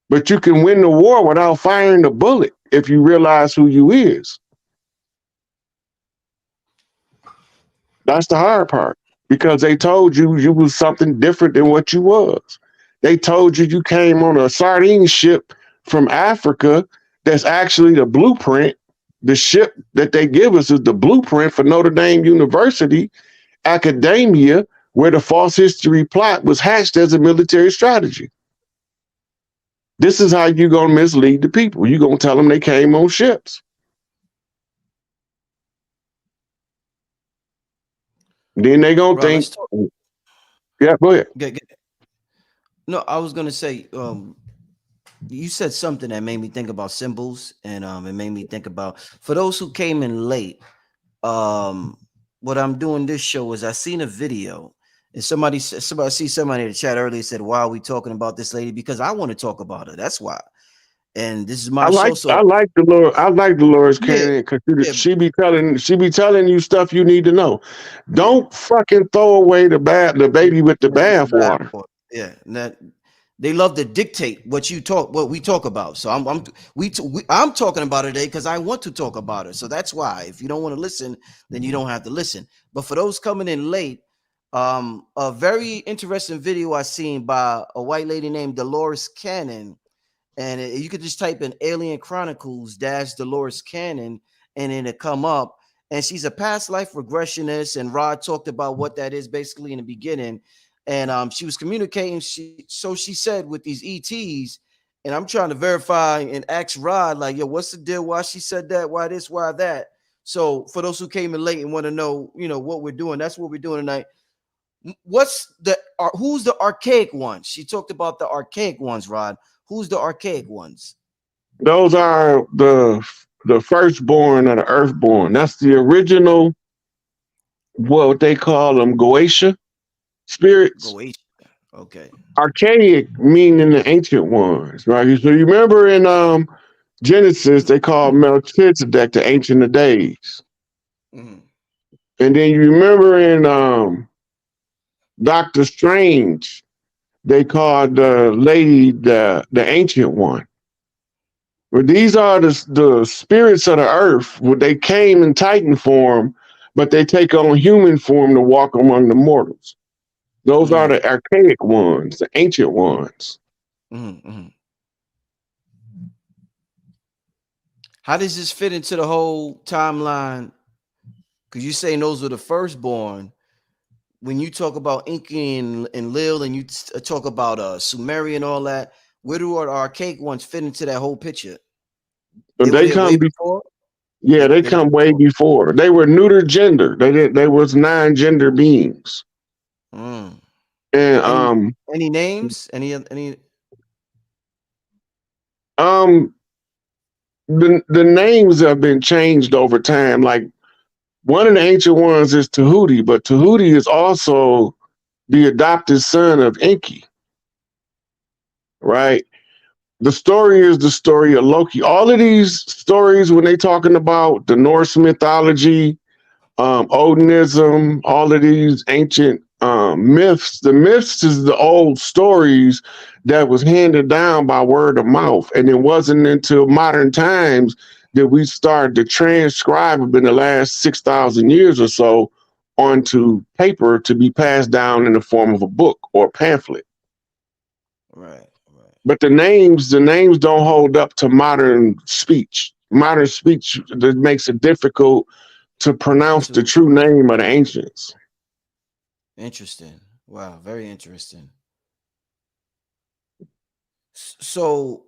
But you can win the war without firing a bullet if you realize who you is. That's the hard part, because they told you you was something different than what you was. They told you you came on a sardine ship from Africa that's actually the blueprint. The ship that they give us is the blueprint for Notre Dame University, academia, where the false history plot was hatched as a military strategy. This is how you're going to mislead the people. You're going to tell them they came on ships. Then they going to think, yeah, go ahead. No, I was going to say, you said something that made me think about symbols, and it made me think about, for those who came in late, what I'm doing this show is I seen a video, and somebody in the chat earlier said, why are we talking about this lady? Because I want to talk about her. That's why. And this is my show. So I like the Lord's Cannon, because she be telling you stuff you need to know. Don't fucking throw away the baby with the bathwater. Yeah, they love to dictate what we talk about. So I'm talking about it today because I want to talk about it. So that's why. If you don't want to listen, then you don't have to listen. But for those coming in late, a very interesting video I seen by a white lady named Dolores Cannon. And you could just type in Alien Chronicles - Dolores Cannon, and then it come up. And she's a past life regressionist. And Rod talked about what that is basically in the beginning. And she was communicating. She said with these ETs, and I'm trying to verify and ask Rod, like, yo, what's the deal? Why she said that? Why this? Why that? So for those who came in late and want to know, what we're doing, that's what we're doing tonight. Who's the archaic ones? She talked about the archaic ones, Rod. Who's the archaic ones? Those are the firstborn of the earthborn. That's the original, what they call them, Goetia spirits. Goetia. Okay. Archaic meaning the ancient ones, right? So you remember in Genesis, they called Melchizedek the Ancient of Days. Mm-hmm. And then you remember in Doctor Strange, they called the lady the Ancient One. But these are the spirits of the earth. They came in Titan form, but they take on human form to walk among the mortals. Those are the archaic ones, the ancient ones. Mm-hmm. How does this fit into the whole timeline? Because you're saying those were the firstborn. When you talk about Inky and Lil, and you talk about Sumerian and all that, where do our archaic ones fit into that whole picture? So they come before. Yeah, they come way before. They were neuter gender. They was non-gender beings. Mm. And any names? Any the names have been changed over time. Like one of the ancient ones is Tahuti, but Tahuti is also the adopted son of Enki. Right? The story is the story of Loki. All of these stories, when they talking about the Norse mythology, Odinism, all of these ancient myths. The myths is the old stories that was handed down by word of mouth. And it wasn't until modern times that we started to transcribe them in the last 6,000 years or so onto paper to be passed down in the form of a book or pamphlet. Right. But the names don't hold up to modern speech. Modern speech that makes it difficult to pronounce the true name of the ancients. Interesting. Wow, very interesting. So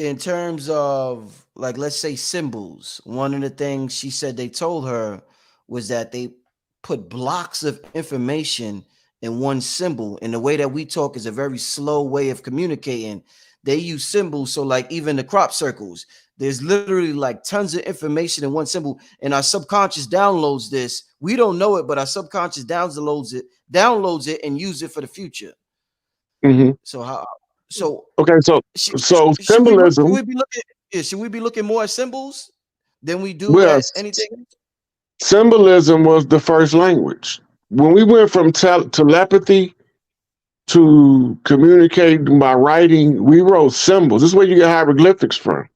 in terms of, like, let's say symbols, one of the things she said they told her was that they put blocks of information in one symbol, and the way that we talk is a very slow way of communicating. They use symbols, so like even the crop circles, there's literally like tons of information in one symbol, and our subconscious downloads this. We don't know it, but our subconscious downloads it and use it for the future. Hmm. So how? So Okay, so should, so should we look? Should symbolism. we be looking? Yeah, should we be looking more at symbols than we do Well, at anything? symbolism was the first language. When we went from telepathy to communicating by writing, we wrote symbols. This is where you get hieroglyphics from,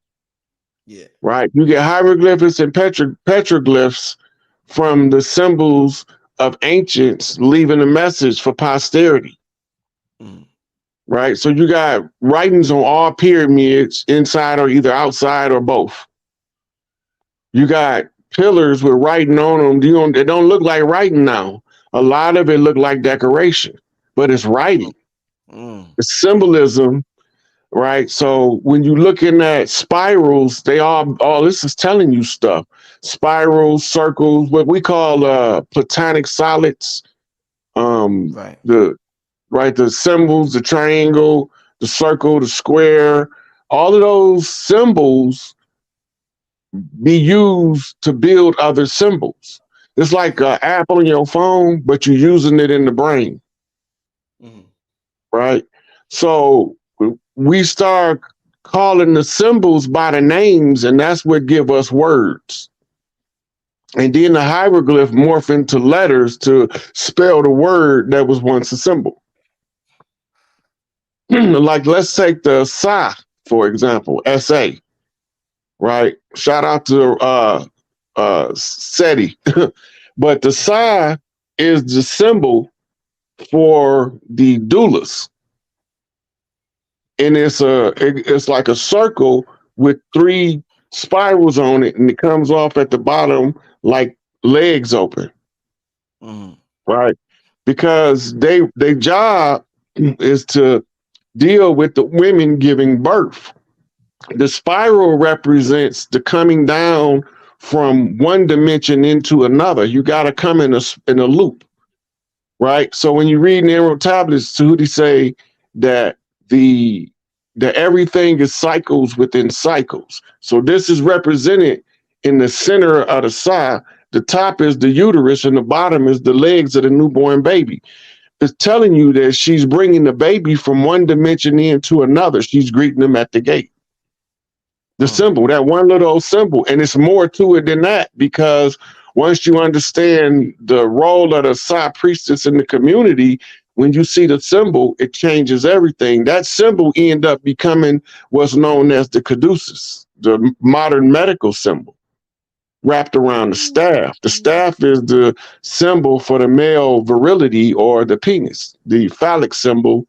Yeah. right? You get hieroglyphics and petroglyphs from the symbols of ancients leaving a message for posterity, Mm. right? So you got writings on all pyramids, inside or either outside or both. You got pillars with writing on them. It don't look like writing now. A lot of it look like decoration, but it's writing. Mm. It's symbolism, right? So when you looking at spirals, they all this is telling you stuff. Spirals, circles, what we call platonic solids. Right. The symbols, the triangle, the circle, the square, all of those symbols be used to build other symbols. It's like an app on your phone, but you're using it in the brain, Mm. right? So we start calling the symbols by the names, and that's what give us words. And then the hieroglyph morph into letters to spell the word that was once a symbol. Like let's take the Sa, for example, SA, right? Shout out to SETI. But the Sa is the symbol for the doulas. And it's like a circle with three spirals on it, and it comes off at the bottom like legs open, Mm. right? Because their job is to deal with the women giving birth. The spiral represents the coming down from one dimension into another. You got to come in a loop, right? So when you read narrow tablets, Tahuti say that the that everything is cycles within cycles. So this is represented in the center of the side. The top is the uterus, and the bottom is the legs of the newborn baby. It's telling you that she's bringing the baby from one dimension into another. She's greeting them at the gate. The Mm. symbol, that one little symbol, and it's more to it than that, because once you understand the role of the Psi priestess in the community, when you see the symbol, it changes everything. That symbol end up becoming what's known as the caduceus, the modern medical symbol, wrapped around the staff. The staff is the symbol for the male virility or the penis, the phallic symbol.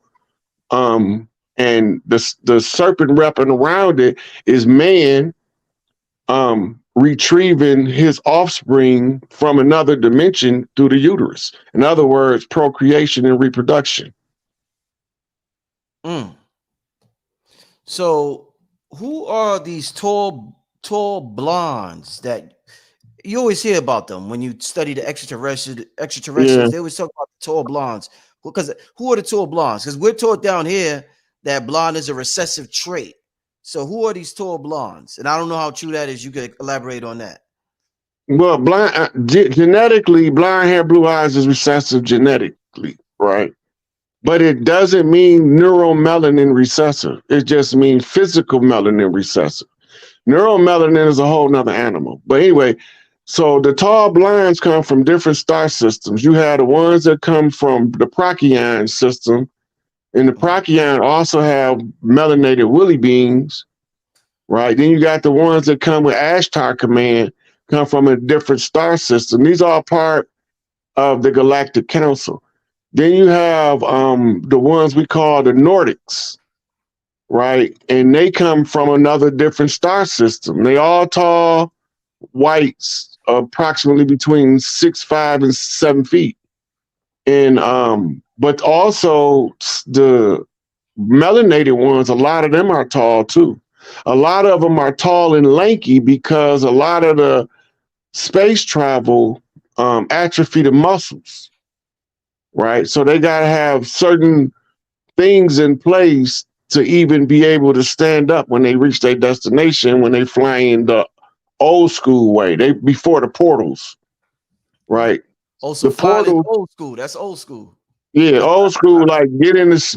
And the serpent wrapping around it is man retrieving his offspring from another dimension through the uterus. In other words, procreation and reproduction. Mm. So who are these tall blondes that you always hear about them when you study the Yeah. extraterrestrials? They always talk about the tall blondes. Because who are the tall blondes? Because we're taught down here that blonde is a recessive trait. So who are these tall blondes? And I don't know how true that is. You could elaborate on that. Well, genetically, blonde hair, blue eyes is recessive genetically, right? But it doesn't mean neuromelanin recessive. It just means physical melanin recessive. Neuromelanin is a whole nother animal. But anyway, so the tall blondes come from different star systems. You have the ones that come from the Procyon system, and the Procyon also have melanated willy beings, right? Then you got the ones that come with Ashtar Command, come from a different star system. These are part of the Galactic Council. Then you have the ones we call the Nordics, right? And they come from another different star system. They all tall, whites, approximately between 6'5" and 7 feet. And but also the melanated ones, a lot of them are tall too. A lot of them are tall and lanky because a lot of the space travel atrophy the muscles, right? So they got to have certain things in place to even be able to stand up when they reach their destination, when they fly in the old school way, they before the portals, right? Also, The flying is portals, old school. That's old school. yeah, old school, like get in this,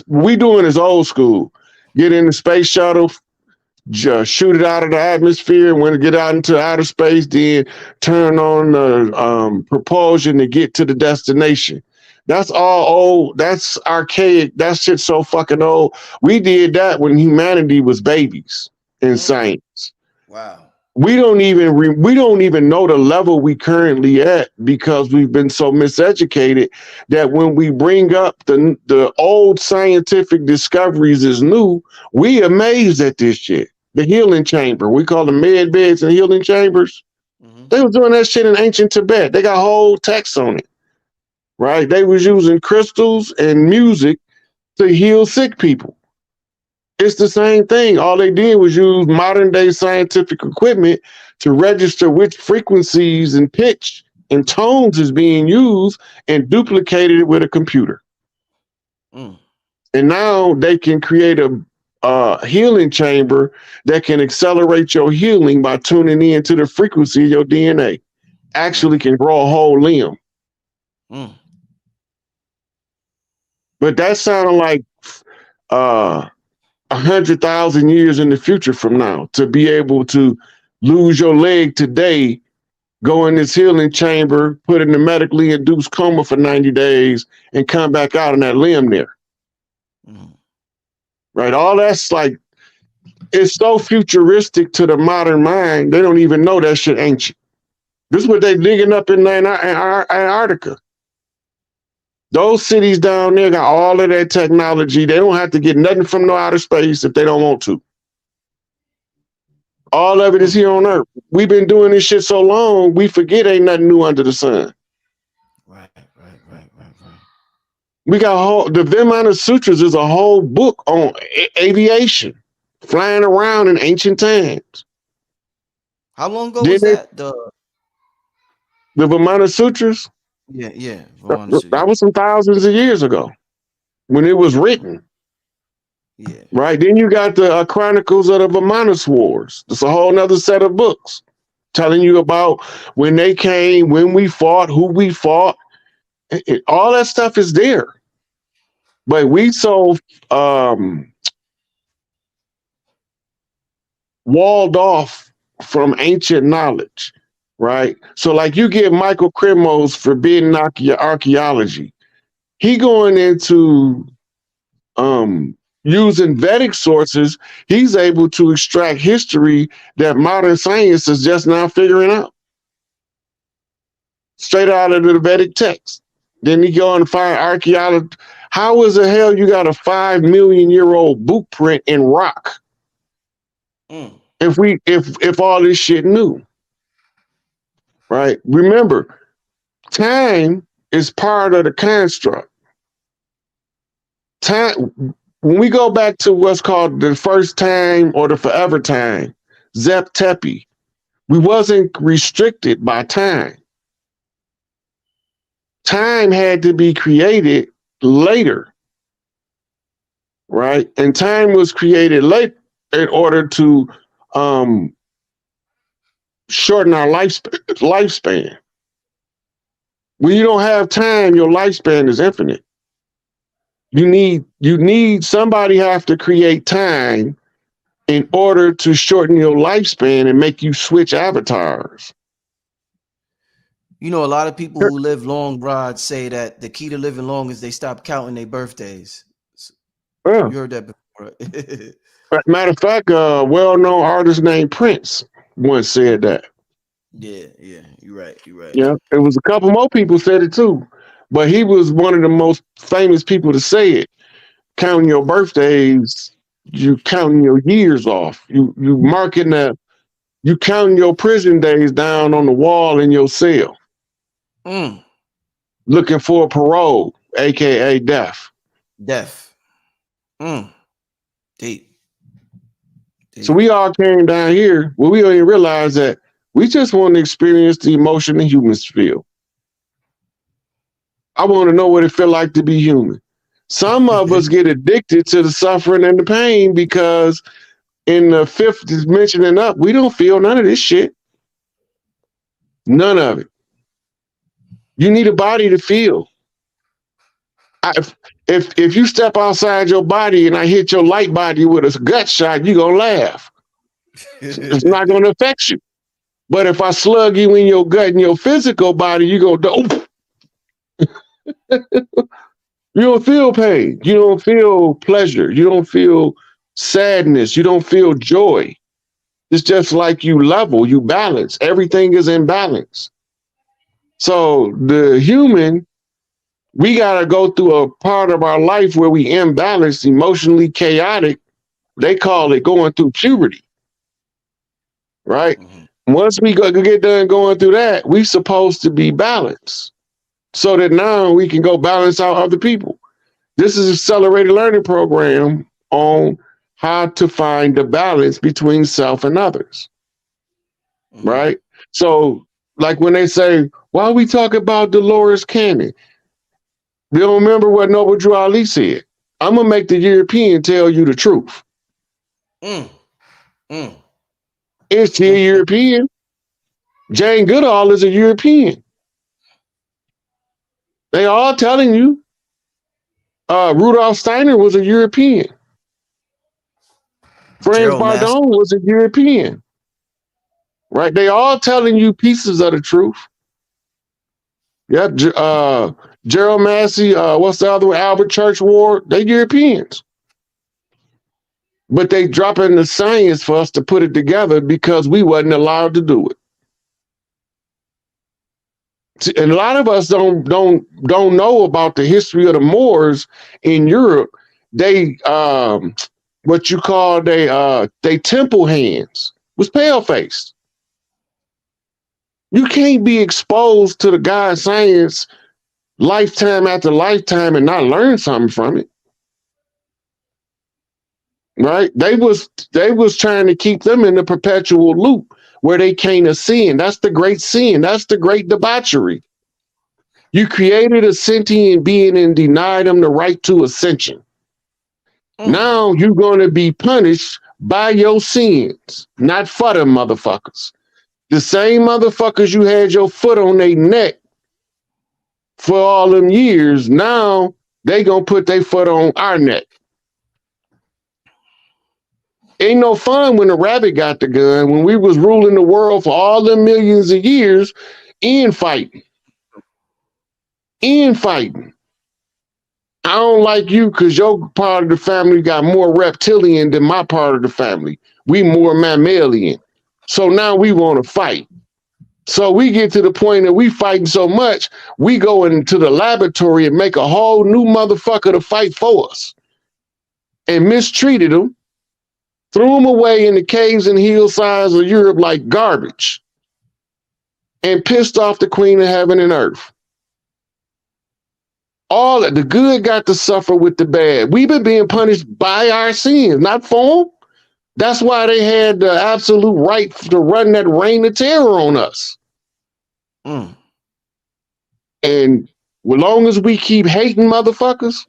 we doing is old school. Get in the space shuttle, just shoot it out of the atmosphere, and when it get out into outer space, then turn on the propulsion to get to the destination. That's all old. That's archaic. That shit's so fucking old. We did that when humanity was babies in science. Wow. We don't even know the level we currently at because we've been so miseducated that when we bring up the old scientific discoveries as new, we amazed at this shit. The healing chamber, we call them med beds and healing chambers. They was doing that shit in ancient Tibet. They got whole texts on it, right? They was using crystals and music to heal sick people. It's the same thing. All they did was use modern day scientific equipment to register which frequencies and pitch and tones is being used and duplicated it with a computer. And now they can create a healing chamber that can accelerate your healing by tuning in to the frequency of your DNA. Actually can grow a whole limb. But that sounded like 100,000 years in the future from now to be able to lose your leg today, go in this healing chamber, put in a medically induced coma for 90 days, and come back out in that limb there. Right? All that's like, it's so futuristic to the modern mind, they don't even know that shit ancient. This is what they digging up in Antarctica. Those cities down there got all of that technology. They don't have to get nothing from no outer space if they don't want to. All of it is here on Earth. We've been doing this shit so long, we forget ain't nothing new under the sun. Right. We got the Vimana Sutras is a whole book on aviation, flying around in ancient times. How long ago was that? The Vimana Sutras? Yeah. That was some thousands of years ago when it was written. Yeah. Right. Then you got the Chronicles of the Vimanas Wars. It's a whole nother set of books telling you about when they came, when we fought, who we fought. All that stuff is there. But we so walled off from ancient knowledge. Right. So like you get Michael Crimo's Forbidden Archaeology. He going into using Vedic sources, he's able to extract history that modern science is just now figuring out. Straight out of the Vedic text. Then he go and find archaeology. How is the hell you got a 5 million year old boot print in rock? If all this shit new. Right? Remember, time is part of the construct. Time, when we go back to what's called the first time or the forever time, Zep Tepi, we wasn't restricted by time. Time had to be created later, right? And time was created late in order to shorten our lifespan. When you don't have time, your lifespan is infinite. You need somebody have to create time in order to shorten your lifespan and make you switch avatars. You know, a lot of people who live long, Rod, say that the key to living long is they stop counting their birthdays. Yeah. You heard that before. Matter of fact, a well-known artist named Prince once said that. Yeah, you're right. Yeah, it was a couple more people said it too, but he was one of the most famous people to say it. Counting your birthdays, you counting your years off. You marking that. You counting your prison days down on the wall in your cell. Looking for a parole, aka death. Deep. So we all came down here. Well, we don't even realize that we just want to experience the emotion that humans feel. I want to know what it feels like to be human. Some of us get addicted to the suffering and the pain because in the fifth dimension and up, we don't feel none of this shit. None of it. You need a body to feel. If you step outside your body and I hit your light body with a gut shot, you're going to laugh. It's not going to affect you. But if I slug you in your gut and your physical body, you go, you don't feel pain. You don't feel pleasure. You don't feel sadness. You don't feel joy. It's just like you level, you balance. Everything is in balance. So the human, we got to go through a part of our life where we imbalanced, emotionally chaotic. They call it going through puberty, right? Mm-hmm. Once we get done going through that, we supposed to be balanced so that now we can go balance out other people. This is an accelerated learning program on how to find the balance between self and others, mm-hmm. right? So like when they say, why we talk about Dolores Cannon? They don't remember what Noble Drew Ali said. I'm going to make the European tell you the truth. It's the European. Jane Goodall is a European. They all telling you. Rudolph Steiner was a European. Franz Bardon was a European. Right? They all telling you pieces of the truth. Yep. Gerald Massey, what's the other one? Albert Church Ward. They Europeans. But they dropping the science for us to put it together because we wasn't allowed to do it. See, and a lot of us don't know about the history of the Moors in Europe. They what you call they temple hands was pale faced. You can't be exposed to the God science lifetime after lifetime and not learn something from it. Right? They was trying to keep them in the perpetual loop where they can't ascend. That's the great sin. That's the great debauchery. You created a sentient being and denied them the right to ascension. Now you're going to be punished by your sins, not for them motherfuckers. The same motherfuckers you had your foot on their neck for all them years, now they gonna put their foot on our neck. Ain't no fun when the rabbit got the gun, when we was ruling the world for all them millions of years, infighting. I don't like you because your part of the family got more reptilian than my part of the family. We more mammalian. So now we want to fight. So we get to the point that we fighting so much, we go into the laboratory and make a whole new motherfucker to fight for us. And mistreated them, threw them away in the caves and hillsides of Europe like garbage, and pissed off the Queen of Heaven and Earth. All of the good got to suffer with the bad. We've been being punished by our sins, not for them. That's why they had the absolute right to run that reign of terror on us. And as long as we keep hating motherfuckers,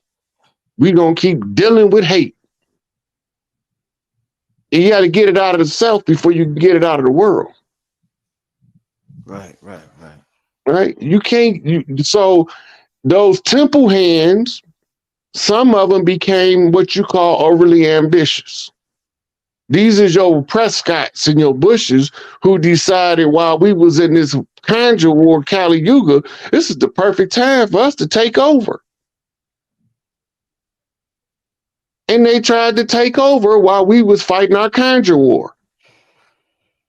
we gonna keep dealing with hate. And you got to get it out of the self before you can get it out of the world. Right. Right? You can't. So those temple hands, some of them became what you call overly ambitious. These is your Prescotts and your Bushes who decided while we was in this conjure war, Kali Yuga, this is the perfect time for us to take over. And they tried to take over while we was fighting our conjure war,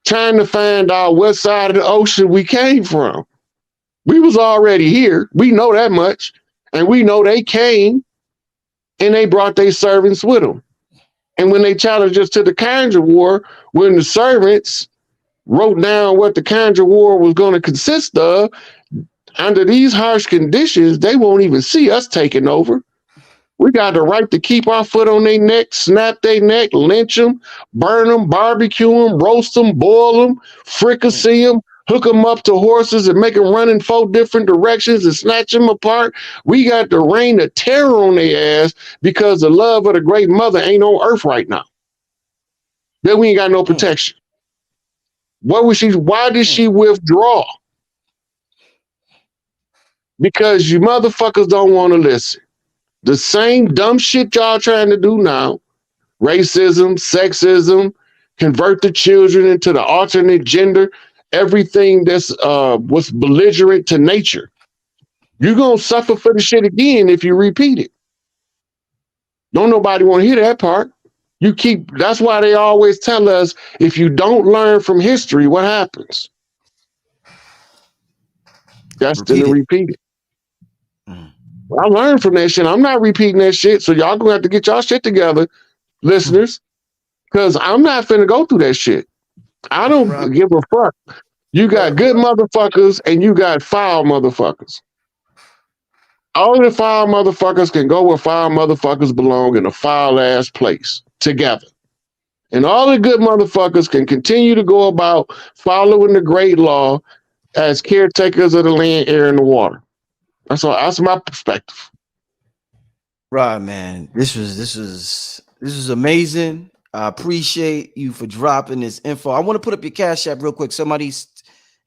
trying to find out what side of the ocean we came from. We was already here. We know that much. And we know they came and they brought their servants with them. And when they challenged us to the conjure war, when the servants wrote down what the conjure war was going to consist of, under these harsh conditions, they won't even see us taking over. We got the right to keep our foot on their neck, snap their neck, lynch them, burn them, barbecue them, roast them, boil them, fricassee them, hook them up to horses and make them run in 4 different directions and snatch them apart. We got the reign of terror on their ass because the love of the great mother ain't on earth right now. Then we ain't got no protection. Why did she withdraw? Because you motherfuckers don't want to listen. The same dumb shit y'all trying to do now, racism, sexism, convert the children into the alternate gender, everything that's was belligerent to nature. You're going to suffer for the shit again if you repeat it. Don't nobody want to hear that part. That's why they always tell us, if you don't learn from history, what happens? That's to repeat it. I learned from that shit. I'm not repeating that shit. So y'all gonna have to get y'all shit together, listeners, because I'm not finna go through that shit. I don't give a fuck. You got good motherfuckers and you got foul motherfuckers. All the foul motherfuckers can go where foul motherfuckers belong, in a foul ass place together. And all the good motherfuckers can continue to go about following the great law as caretakers of the land, air, and the water. That's all. That's my perspective. Right, man. This was amazing. I appreciate you for dropping this info. I want to put up your Cash App real quick. Somebody's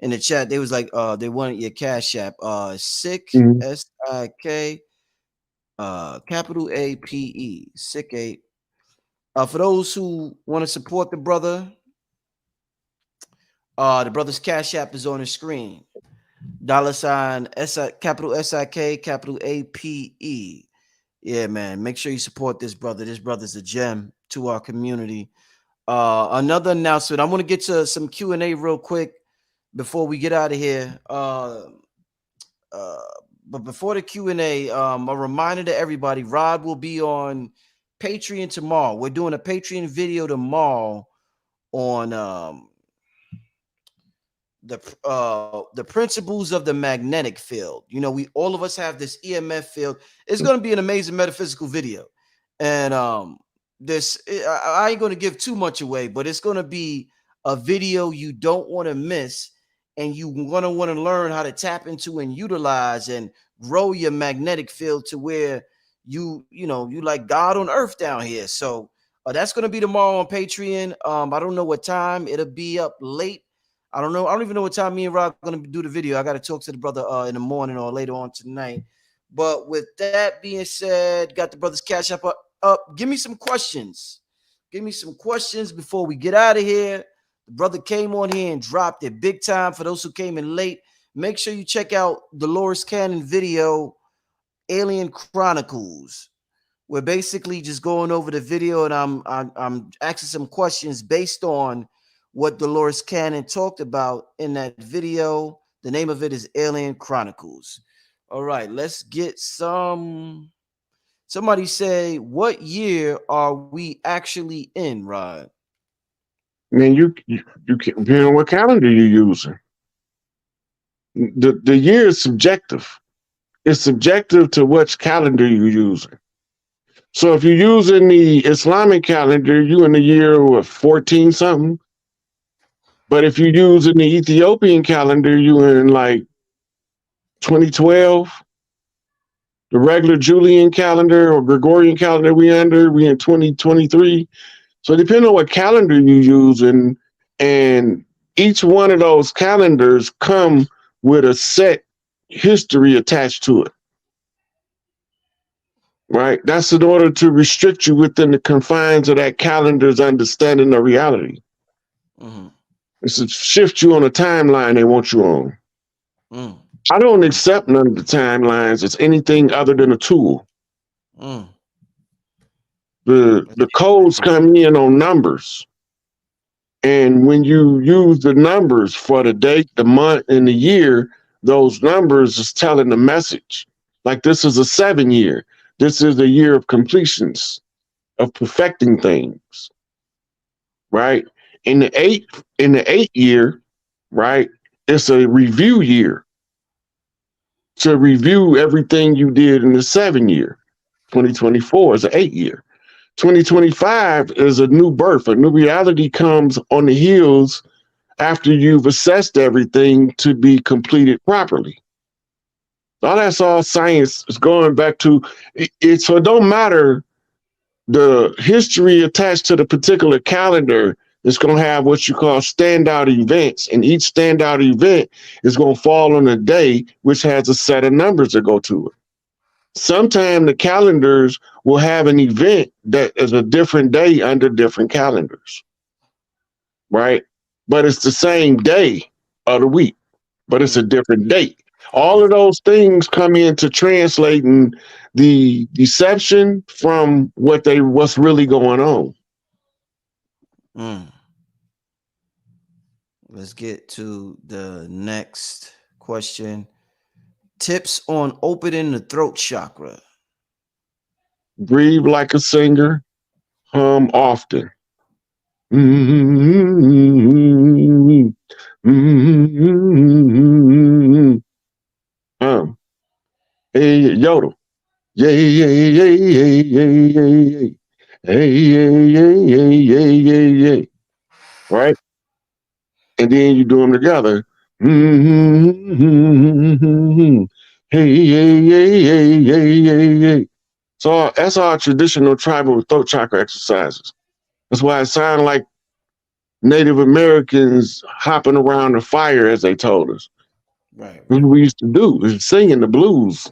in the chat. They was like, they wanted your Cash App. Sick SIK, capital APE, Sick 8. For those who want to support the brother's Cash App is on the screen. $ capital SIK, capital APE. Yeah, man. Make sure you support this brother. This brother's a gem to our community. Another announcement. I want to get to some Q&A real quick before we get out of here. But before the Q&A, a reminder to everybody, Rod will be on Patreon tomorrow. We're doing a Patreon video tomorrow on the principles of the magnetic field. You know, all of us have this EMF field. It's going to be an amazing metaphysical video, and I ain't going to give too much away, but it's going to be a video you don't want to miss, and you're going to want to learn how to tap into and utilize and grow your magnetic field to where you like God on earth down here. So that's going to be tomorrow on Patreon. I don't know what time. It'll be up late. I don't know. I don't even know what time me and Rob are going to do the video. I got to talk to the brother in the morning or later on tonight. But with that being said, got the brother's Cash App up. Give me some questions. Give me some questions before we get out of here. The brother came on here and dropped it big time. For those who came in late, make sure you check out Dolores Cannon video, Alien Chronicles. We're basically just going over the video, and I'm asking some questions based on what Dolores Cannon talked about in that video. The name of it is Alien Chronicles. All right, let's get some. Somebody say, what year are we actually in, Rod? Man, you can, depending on what calendar you're using. The year is subjective. It's subjective to which calendar you're using. So if you're using the Islamic calendar, you in the year of 14 something. But if you're using the Ethiopian calendar, you in like 2012. The regular Julian calendar or Gregorian calendar we in 2023. So depending on what calendar you use, and each one of those calendars come with a set history attached to it. Right? That's in order to restrict you within the confines of that calendar's understanding of reality. Mm-hmm. It's to shift you on a timeline they want you on. Mm. I don't accept none of the timelines as anything other than a tool. Mm. The codes come in on numbers. And when you use the numbers for the date, the month, and the year, those numbers is telling the message. Like this is a 7 year. This is a year of completions, of perfecting things. Right? In the eighth year, right, it's a review year. To review everything you did in the 7 year. 2024 is an 8-year. 2025 is a new birth. A new reality comes on the heels after you've assessed everything to be completed properly. All that's all science is going back to it. So it don't matter the history attached to the particular calendar. It's going to have what you call standout events, and each standout event is going to fall on a day which has a set of numbers that go to it. Sometimes the calendars will have an event that is a different day under different calendars, right? But it's the same day of the week, but it's a different date. All of those things come into translating the deception from what's really going on. Let's get to the next question. Tips on opening the throat chakra. Breathe like a singer, hum often. Mm-hmm. Mm-hmm. Hey, yodel. Yay, yay, yay, yay, yay, yay, yay. Hey, yay, yay, yay, yay, yay, yay. Right? And then you do them together. Mm-hmm. Hey, yay, yay, yay, yay, yay, yay. So that's our traditional tribal throat chakra exercises. That's why it sounds like Native Americans hopping around the fire, as they told us. Right. What we used to do is singing the blues.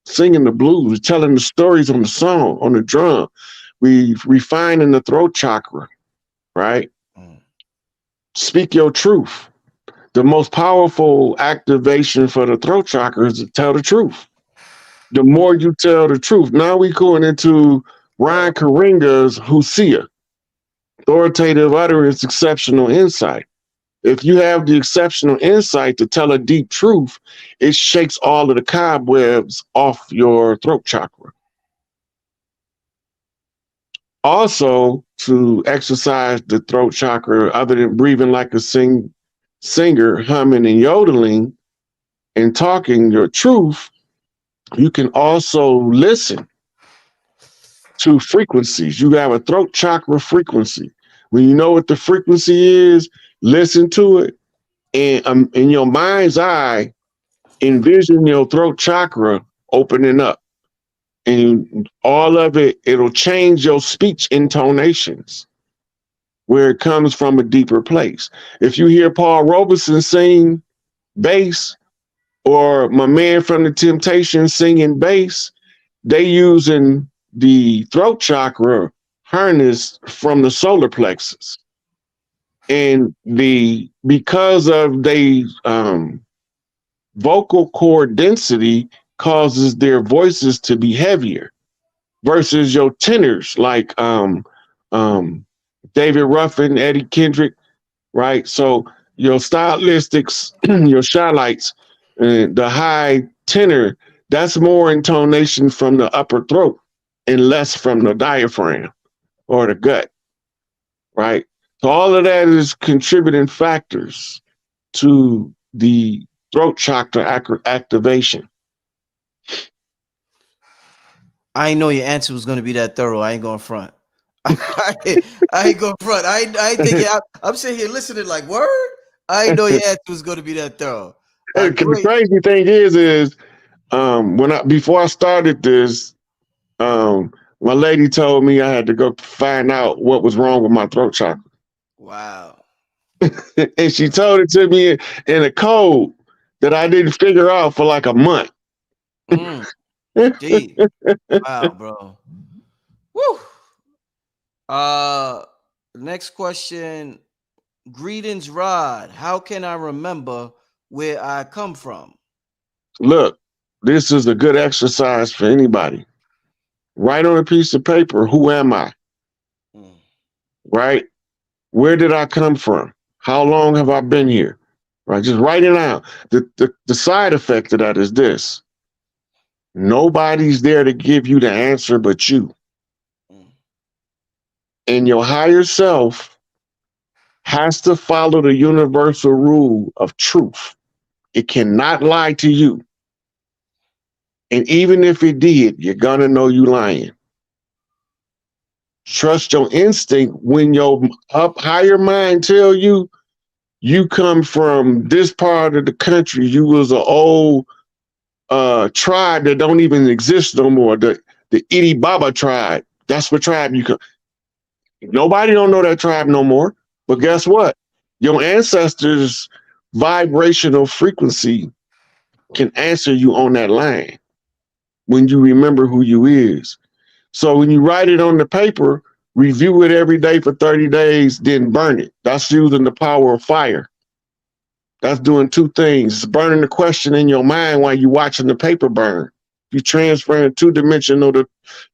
Singing the blues, telling the stories on the song, on the drum. We refining the throat chakra, right? Speak your truth. The most powerful activation for the throat chakra is to tell the truth. The more you tell the truth. Now we going into Ryan Karinga's Husia. Authoritative utterance, exceptional insight. If you have the exceptional insight to tell a deep truth, it shakes all of the cobwebs off your throat chakra. Also, to exercise the throat chakra, other than breathing like a singer, humming and yodeling, and talking your truth, you can also listen to frequencies. You have a throat chakra frequency. When you know what the frequency is, listen to it, and in your mind's eye, envision your throat chakra opening up. And all of it, it'll change your speech intonations where it comes from a deeper place. If you hear Paul Robeson sing bass, or my man from the Temptations singing bass, they using the throat chakra harness from the solar plexus. And because of the vocal cord density causes their voices to be heavier versus your tenors like David Ruffin, Eddie Kendrick, right? So your stylistics, your shylights, the high tenor, that's more intonation from the upper throat and less from the diaphragm or the gut, right? So all of that is contributing factors to the throat chakra activation. I ain't know your answer was going to be that thorough. I ain't going front. I ain't going front. I ain't thinking. I'm sitting here listening like, word? I ain't know your answer was going to be that thorough. The crazy thing is before I started this, my lady told me I had to go find out what was wrong with my throat chakra. Wow. And she told it to me in a code that I didn't figure out for like a month. Gee. Wow, bro. Woo. Next question. Greetings, Rod. How can I remember where I come from? Look, this is a good exercise for anybody. Write on a piece of paper, who am I? Right? Where did I come from? How long have I been here? Right? Just write it out. The side effect of that is this. Nobody's there to give you the answer but you. And your higher self has to follow the universal rule of truth. It cannot lie to you. And even if it did, you're gonna know you lying. Trust your instinct when your up higher mind tell you you come from this part of the country. You was an old tribe that don't even exist no more. The Itty Baba tribe. That's what tribe you come. Nobody don't know that tribe no more. But guess what? Your ancestors' vibrational frequency can answer you on that line when you remember who you is. So when you write it on the paper, review it every day for 30 days, then burn it. That's using the power of fire. That's doing two things. It's burning the question in your mind while you're watching the paper burn. You transferring two-dimensional to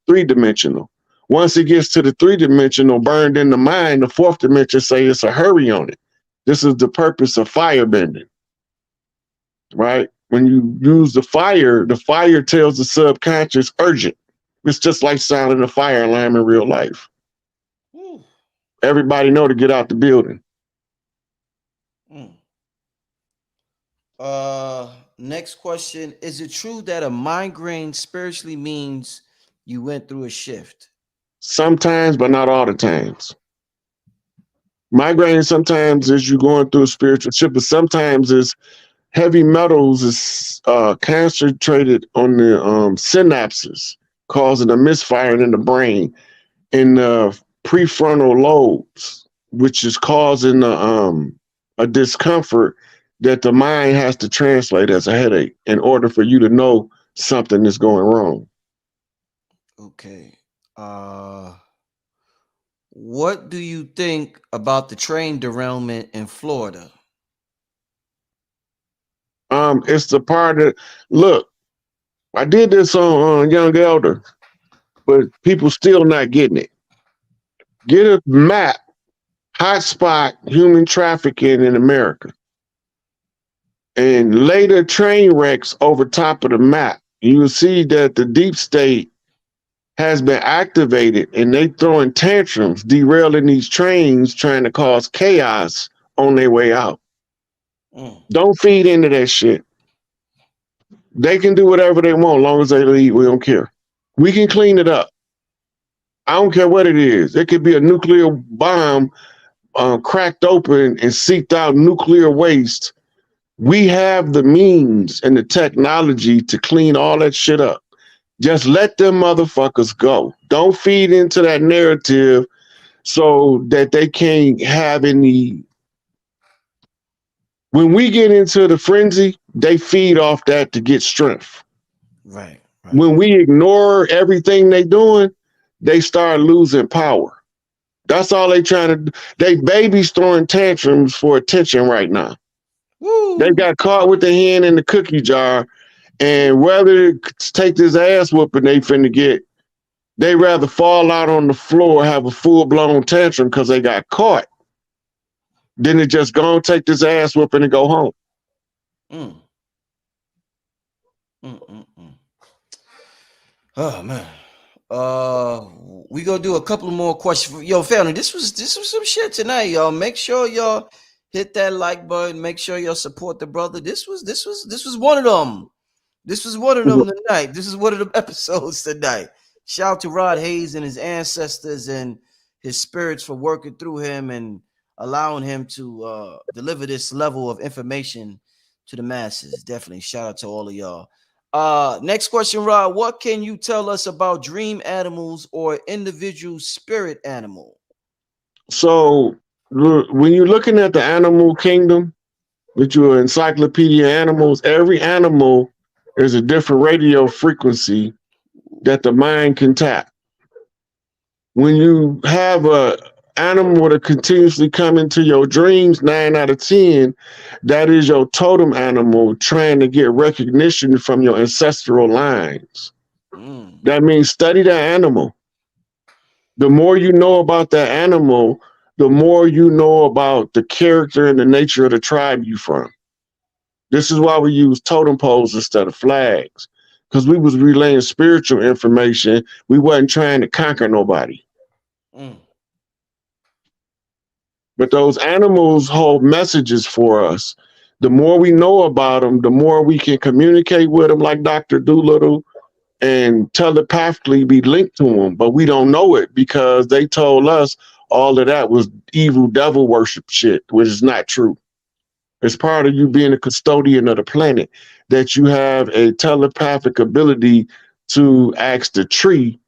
three-dimensional. Once it gets to the three-dimensional burned in the mind, the fourth dimension say it's a hurry on it. This is the purpose of fire bending, right? When you use the fire tells the subconscious urgent. It's just like sounding a fire alarm in real life. Ooh. Everybody know to get out the building. Mm. Next question. Is it true that a migraine spiritually means you went through a shift? Sometimes, but not all the times. Migraine sometimes is you going through a spiritual shift, but sometimes is heavy metals is concentrated on the synapses, causing a misfiring in the brain in the prefrontal lobes, which is causing a discomfort that the mind has to translate as a headache in order for you to know something is going wrong. Okay. What do you think about the train derailment in Florida? It's the part that look. I did this on Young Elder, but people still not getting it. Get a map, hotspot human trafficking in America, and lay the train wrecks over top of the map. You will see that the deep state has been activated and they throwing tantrums, derailing these trains, trying to cause chaos on their way out. Mm. Don't feed into that shit. They can do whatever they want as long as they leave. We don't care. We can clean it up. I don't care what it is. It could be a nuclear bomb cracked open and seeped out nuclear waste. We have the means and the technology to clean all that shit up. Just let them motherfuckers go. Don't feed into that narrative so that they can't have any. When we get into the frenzy, they feed off that to get strength. Right. When we ignore everything they doing, they start losing power. That's all they trying to do. They babies throwing tantrums for attention right now. Woo. They got caught with the hand in the cookie jar, and whether to take this ass whooping they finna get, they rather fall out on the floor, have a full-blown tantrum because they got caught, than to just go and take this ass whooping and go home. Mm. Mm-mm-mm. Oh man. We gonna do a couple more questions. Yo, family, this was some shit tonight, y'all. Make sure y'all hit that like button. Make sure y'all support the brother. This was one of them. This was one of them tonight. This is one of the episodes tonight. Shout out to Rod Hayes and his ancestors and his spirits for working through him and allowing him to deliver this level of information to the masses. Definitely shout out to all of y'all. Next question, Rod. What can you tell us about dream animals or individual spirit animal? So when you're looking at the animal kingdom, with your encyclopedia animals, every animal is a different radio frequency that the mind can tap. When you have a animal that continuously come into your dreams, 9 out of 10, that is your totem animal trying to get recognition from your ancestral lines. That means study that animal. The more you know about that animal, the more you know about the character and the nature of the tribe you from. This is why we use totem poles instead of flags, because we was relaying spiritual information. We wasn't trying to conquer nobody. But those animals hold messages for us The more we know about them, the more we can communicate with them, like Dr. Doolittle, and telepathically be linked to them. But we don't know it because they told us all of that was evil devil worship shit, which is not true. It's part of you being a custodian of the planet that you have a telepathic ability to ask the tree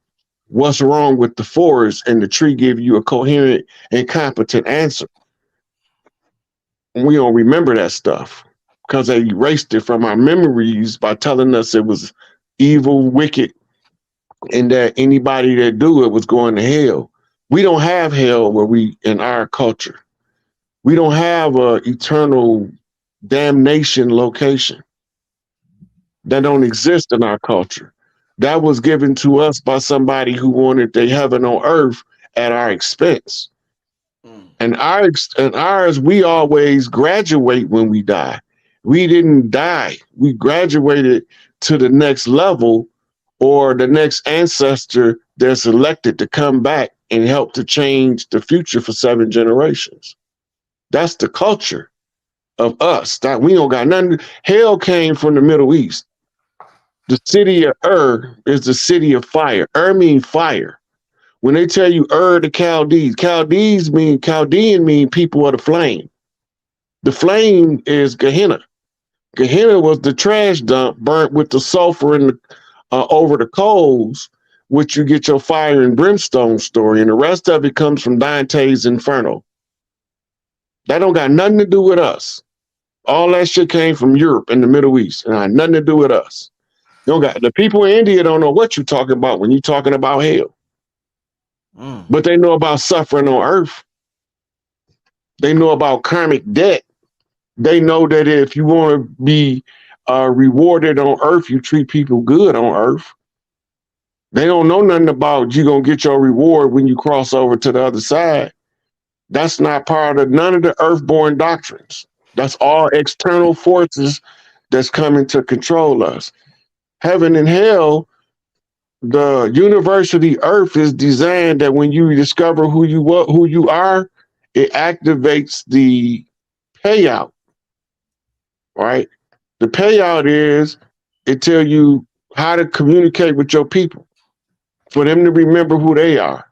what's wrong with the forest, and the tree give you a coherent and competent answer. We don't remember that stuff because they erased it from our memories by telling us it was evil, wicked, and that anybody that do it was going to hell. We don't have hell where we in our culture. We don't have a eternal damnation location. That don't exist in our culture. That was given to us by somebody who wanted the heaven on earth at our expense. And ours, we always graduate when we die. We didn't die. We graduated to the next level or the next ancestor that's elected to come back and help to change the future for 7 generations. That's the culture of us. That we don't got nothing. Hell came from the Middle East. The city of is the city of fire. Means fire. When they tell you the Chaldean mean people of the flame. The flame is Gehenna. Gehenna was the trash dump burnt with the sulfur and over the coals, which you get your fire and brimstone story, and the rest of it comes from Dante's Inferno. That don't got nothing to do with us. All that shit came from Europe and the Middle East, and had nothing to do with us. You don't got the people in India don't know what you're talking about when you're talking about hell. But they know about suffering on earth. They know about karmic debt. They know that if you want to be rewarded on earth, you treat people good on earth. They don't know nothing about you going to get your reward when you cross over to the other side. That's not part of none of the earthborn doctrines. That's all external forces that's coming to control us. Heaven and hell, the university earth is designed that when you discover who you are, it activates the payout, right? The payout is it tells you how to communicate with your people for them to remember who they are.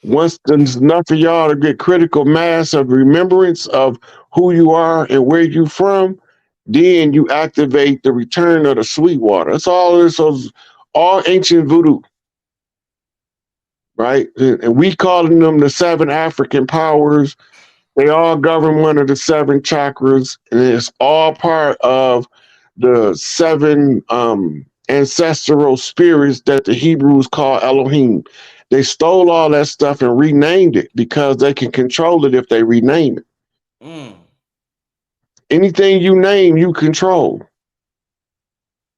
Once there's enough of y'all to get critical mass of remembrance of who you are and where you from, then you activate the return of the sweet water. That's all this is, all ancient voodoo, right? And we calling them the 7 African powers. They all govern one of the 7 chakras, and it's all part of the 7 ancestral spirits that the Hebrews call Elohim. They stole all that stuff and renamed it because they can control it if they rename it. Anything you name, you control.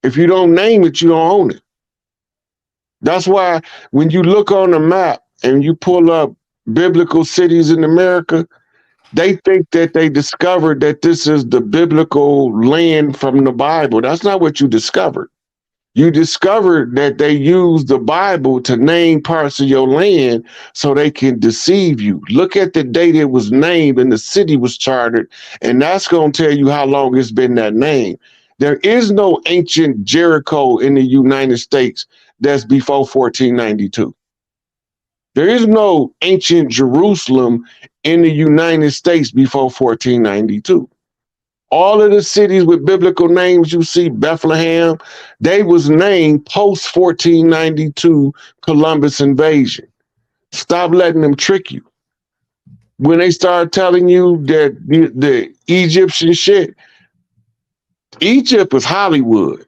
If you don't name it, you don't own it. That's why when you look on the map and you pull up biblical cities in America, they think that they discovered that this is the biblical land from the Bible. That's not what you discovered. You discovered that they use the Bible to name parts of your land so they can deceive you. Look at the date it was named and the city was chartered, and that's going to tell you how long it's been that name. There is no ancient Jericho in the United States that's before 1492. There is no ancient Jerusalem in the United States before 1492. All of the cities with biblical names you see, Bethlehem, they was named post 1492 Columbus invasion. Stop letting them trick you. When they start telling you that the Egyptian shit, Egypt is Hollywood,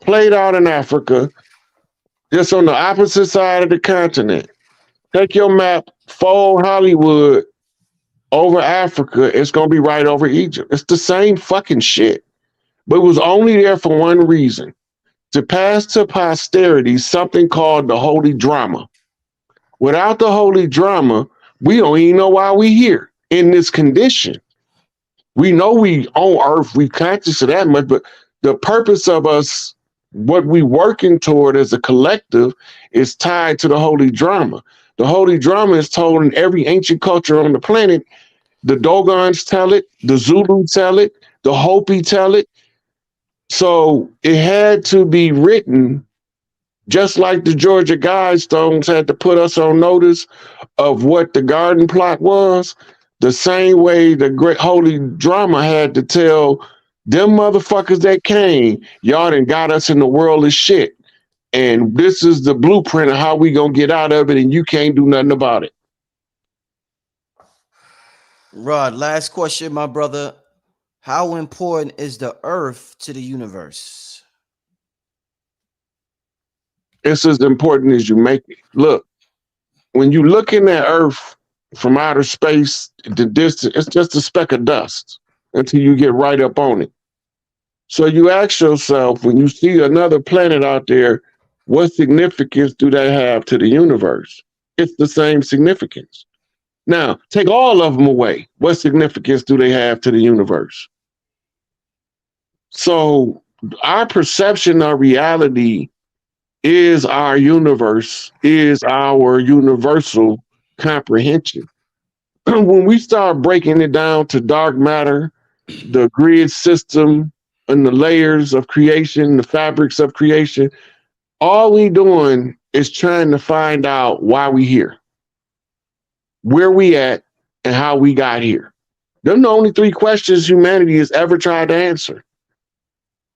played out in Africa, just on the opposite side of the continent. Take your map, fold Hollywood over Africa, it's going to be right over Egypt. It's the same fucking shit. But it was only there for one reason, to pass to posterity something called the holy drama. Without the holy drama, we don't even know why we here in this condition. We know we on earth, we conscious of that much, but the purpose of us, what we working toward as a collective, is tied to the holy drama. The holy drama is told in every ancient culture on the planet. The Dogons tell it, the Zulus tell it, the Hopi tell it. So it had to be written just like the Georgia Guidestones had to put us on notice of what the garden plot was. The same way the great holy drama had to tell them motherfuckers that came, y'all done got us in the world of shit. And this is the blueprint of how we gonna get out of it, and you can't do nothing about it. Rod, last question, my brother. How important is the earth to the universe? It's as important as you make it. Look, when you look in at Earth from outer space, the distance, it's just a speck of dust until you get right up on it. So you ask yourself, when you see another planet out there, what significance do they have to the universe? It's the same significance. Now, take all of them away. What significance do they have to the universe? So our perception of reality is our universe, is our universal comprehension. When we start breaking it down to dark matter, the grid system, and the layers of creation, the fabrics of creation, all we doing is trying to find out why we here, where we at, and how we got here. Them the only three questions humanity has ever tried to answer.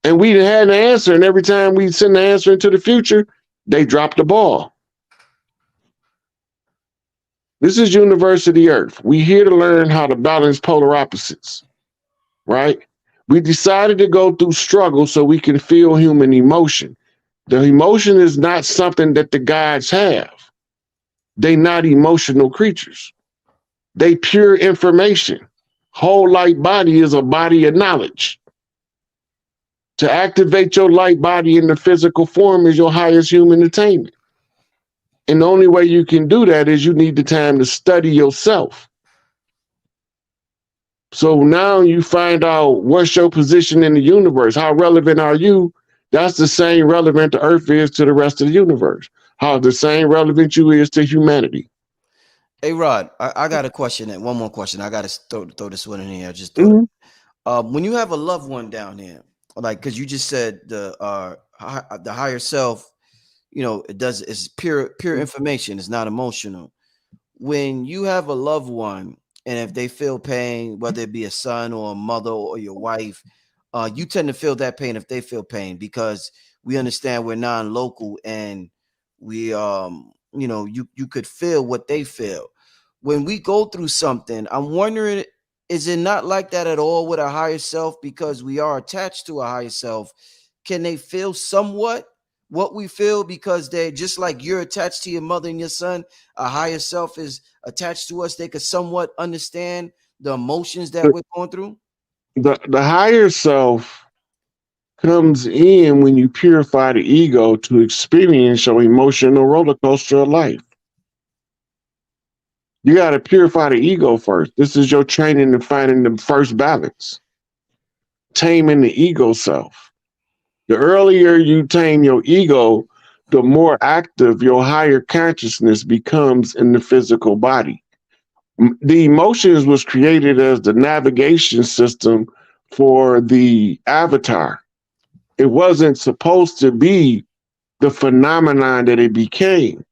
And we had an answer, and every time we send the answer into the future, they drop the ball. This is University Earth. We here to learn how to balance polar opposites, right? We decided to go through struggle so we can feel human emotion. The emotion is not something that the gods have. They not emotional creatures. They pure information. Whole light body is a body of knowledge. To activate your light body in the physical form is your highest human attainment. And the only way you can do that is you need the time to study yourself. So now you find out what's your position in the universe. How relevant are you? That's the same relevant the earth is to the rest of the universe. How the same relevant you is to humanity. Hey, Rod, I got a question. One more question. I got to throw this one in here. Just throw it. When you have a loved one down here, like, because you just said the higher self, you know, it's pure information. It's not emotional. When you have a loved one, and if they feel pain, whether it be a son or a mother or your wife, you tend to feel that pain if they feel pain, because we understand we're non-local, and we you know, you could feel what they feel. When we go through something, I'm wondering, is it not like that at all with a higher self? Because we are attached to a higher self. Can they feel somewhat what we feel? Because they're just like you're attached to your mother and your son. A higher self is attached to us. They could somewhat understand the emotions that we're going through. The higher self comes in when you purify the ego to experience your emotional roller coaster of life. You got to purify the ego first. This is your training in finding the first balance, taming the ego self. The earlier you tame your ego, the more active your higher consciousness becomes in the physical body. The emotions was created as the navigation system for the avatar. It wasn't supposed to be the phenomenon that it became.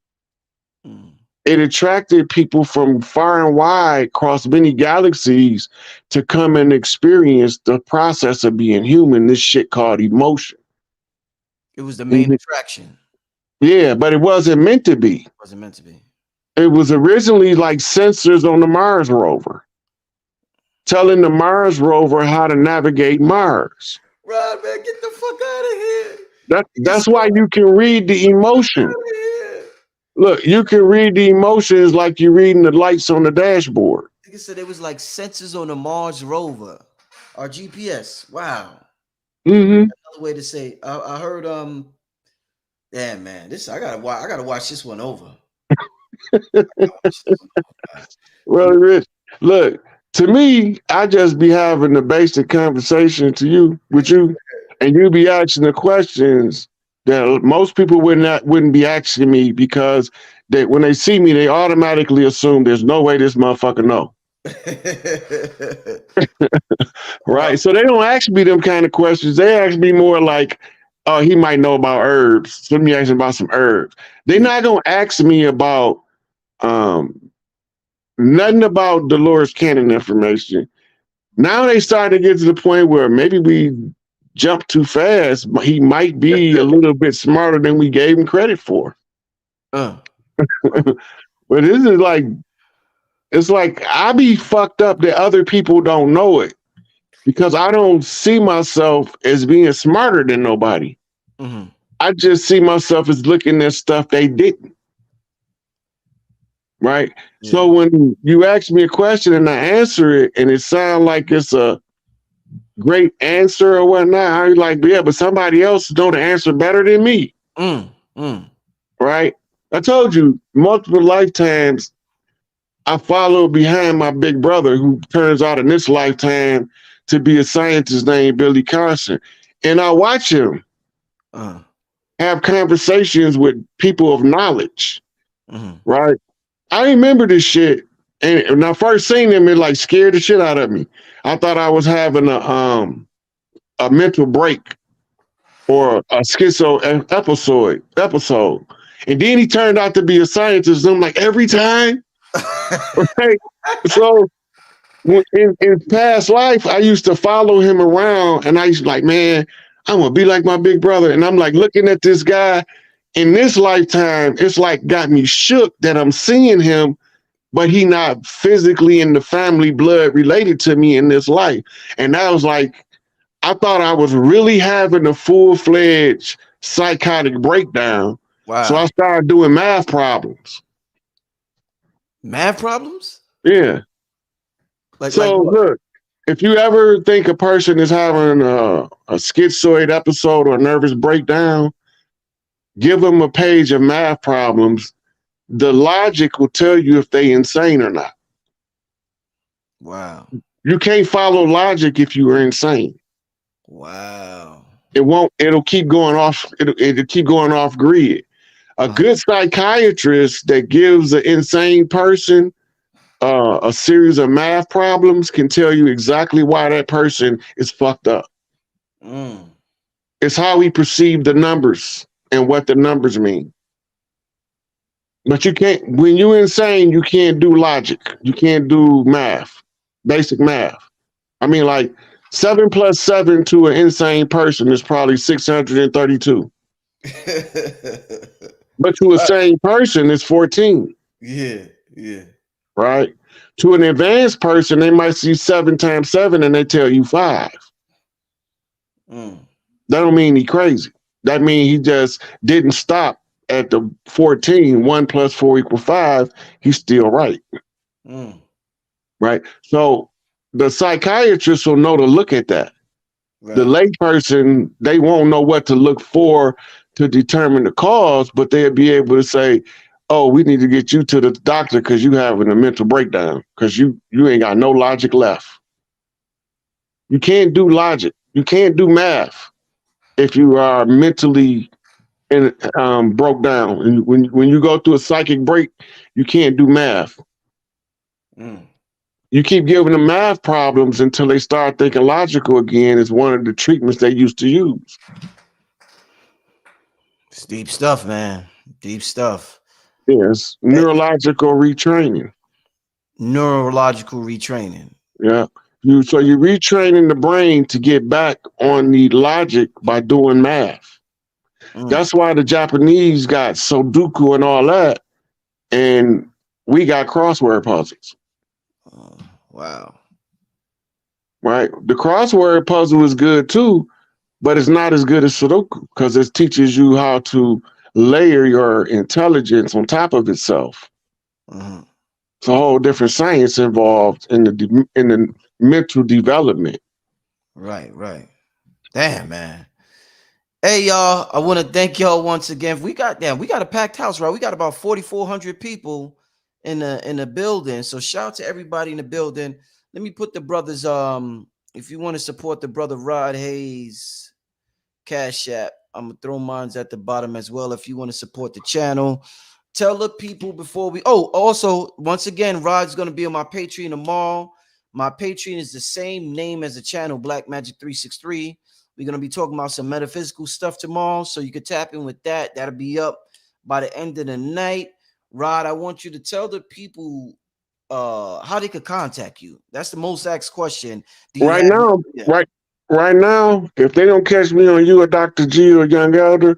It attracted people from far and wide across many galaxies to come and experience the process of being human, this shit called emotion. It was the main attraction. Yeah, but it wasn't meant to be. It wasn't meant to be. It was originally like sensors on the Mars rover, telling the Mars rover how to navigate Mars. Rod, man, get the fuck out of here. That's why you can read the emotion. Look, you can read the emotions like you're reading the lights on the dashboard. Like I said, it was like sensors on the Mars rover, or GPS. Wow. Another way to say. I heard. Damn, man, this I gotta watch this one over. Well, Rich, look, to me, I just be having the basic conversation with you, and you be asking the questions that most people wouldn't be asking me, because when they see me, they automatically assume there's no way this motherfucker know. Wow. Right. So they don't ask me them kind of questions. They ask me more like, oh, he might know about herbs. So let me ask him about some herbs. They're not gonna ask me about um nothing about Dolores Cannon information. Now they start to get to the point where maybe we jump too fast, but he might be a little bit smarter than we gave him credit for. Uh, But this is like, it's like I be fucked up that other people don't know it because I don't see myself as being smarter than nobody. mhm. I just see myself as looking at stuff they didn't. Right. Yeah. So when you ask me a question and I answer it and it sounds like it's a great answer or whatnot, I'm like, yeah, but somebody else know the answer better than me. Mm, mm. Right. I told you multiple lifetimes I followed behind my big brother, who turns out in this lifetime to be a scientist named Billy Carson. And I watch him Uh, have conversations with people of knowledge, mhm. right? I remember this shit. And when I first seen him, it like scared the shit out of me. I thought I was having a mental break or a schizo episode. And then he turned out to be a scientist. And I'm like, every time, right? So in past life, I used to follow him around and I used to like, man, I'm gonna be like my big brother. And I'm like looking at this guy in this lifetime, it's like got me shook that I'm seeing him, but he not physically in the family blood related to me in this life. And that was like, I thought I was really having a full-fledged psychotic breakdown. So I Wow. started doing math problems. Math problems? Yeah. Like So what? look, if you ever think a person is having a schizoid episode or a nervous breakdown, give them a page of math problems. The logic will tell you if they insane or not. Wow. You can't follow logic if you are insane. Wow. It won't. It'll keep going off. It'll keep going off grid. A Uh-huh. good psychiatrist that gives an insane person a series of math problems can tell you exactly why that person is fucked up. Mm. It's how we perceive the numbers and what the numbers mean. But you can't, when you're insane, you can't do logic. You can't do math, basic math. I mean, like 7 plus 7 to an insane person is probably 632. But to a sane person, it's 14, Yeah, yeah. right? To an advanced person, they might see 7 times 7 and they tell you 5. Mm. That don't mean he crazy. That mean he just didn't stop at the 14. 1 plus 4 equals 5. He's still right. Mm. Right. So the psychiatrist will know to look at that. The Right. layperson, they won't know what to look for to determine the cause, but they'll be able to say, oh, we need to get you to the doctor because you having a mental breakdown because you ain't got no logic left. You can't do logic. You can't do math if you are mentally and broke down. And when you go through a psychic break, you can't do math. Mm. You keep giving them math problems until they start thinking logical again. Is one of the treatments they used to use. It's deep stuff, man. Deep stuff. Yes, Eh, neurological retraining. Neurological retraining. Yeah, you're retraining the brain to get back on the logic by doing math. Mm. That's why the Japanese got Sudoku and all that, and we got crossword puzzles. Oh, wow. Right, the crossword puzzle is good too, but it's not as good as Sudoku because it teaches you how to layer your intelligence on top of itself. Mhm. It's a whole different science involved in the mental development. Right, right. Damn, man. Hey y'all, I want to thank y'all once again. We got a packed house, right? We got about 4,400 people in the building. So shout out to everybody in the building. Let me put the brothers if you want to support the brother Rod Hayes Cash App, I'm gonna throw mines at the bottom as well if you want to support the channel. tell the people before we. Oh, also, once again, Rod's gonna be on my Patreon tomorrow. My Patreon is the same name as the channel, Blackmagik363. We're gonna be talking about some metaphysical stuff tomorrow, so you can tap in with that. That'll be up by the end of the night. Rod, I want you to tell the people how they could contact you. That's the most asked question. Do you Right have now, yeah. right now, if they don't catch me on you or Dr. G or Young Elder,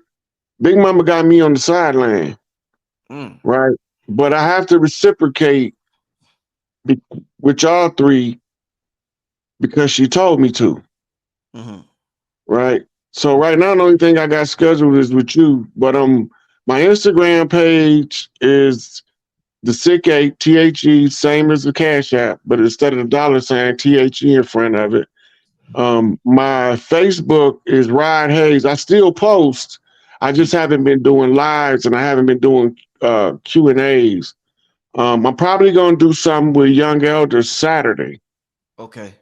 Big Mama got me on the sideline. Right. But I have to reciprocate with y'all three because she told me to. Right. So right now, the only thing I got scheduled is with you. But my Instagram page is the Sick Eight, THE, same as the Cash App, but instead of the $sign, THE in front of it. My Facebook is Rod Hayes. I still post. I just haven't been doing lives and I haven't been doing Q&As. I'm probably gonna do something with Young Elders Saturday. Okay.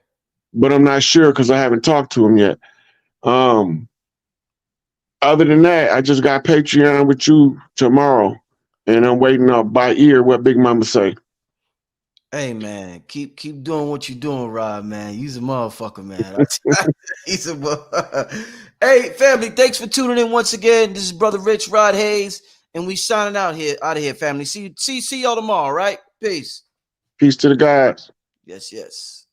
But I'm not sure because I haven't talked to him yet. Other than that, I just got Patreon with you tomorrow, and I'm waiting up by ear what Big Mama say. Hey man, keep doing what you're doing, Rod. Man, you's a motherfucker, man. He's a hey family. Thanks for tuning in once again. This is Brother Rich, Rod Hayes, and we signing out of here, family. See y'all tomorrow. Right? Peace. Peace to the guys. Yes.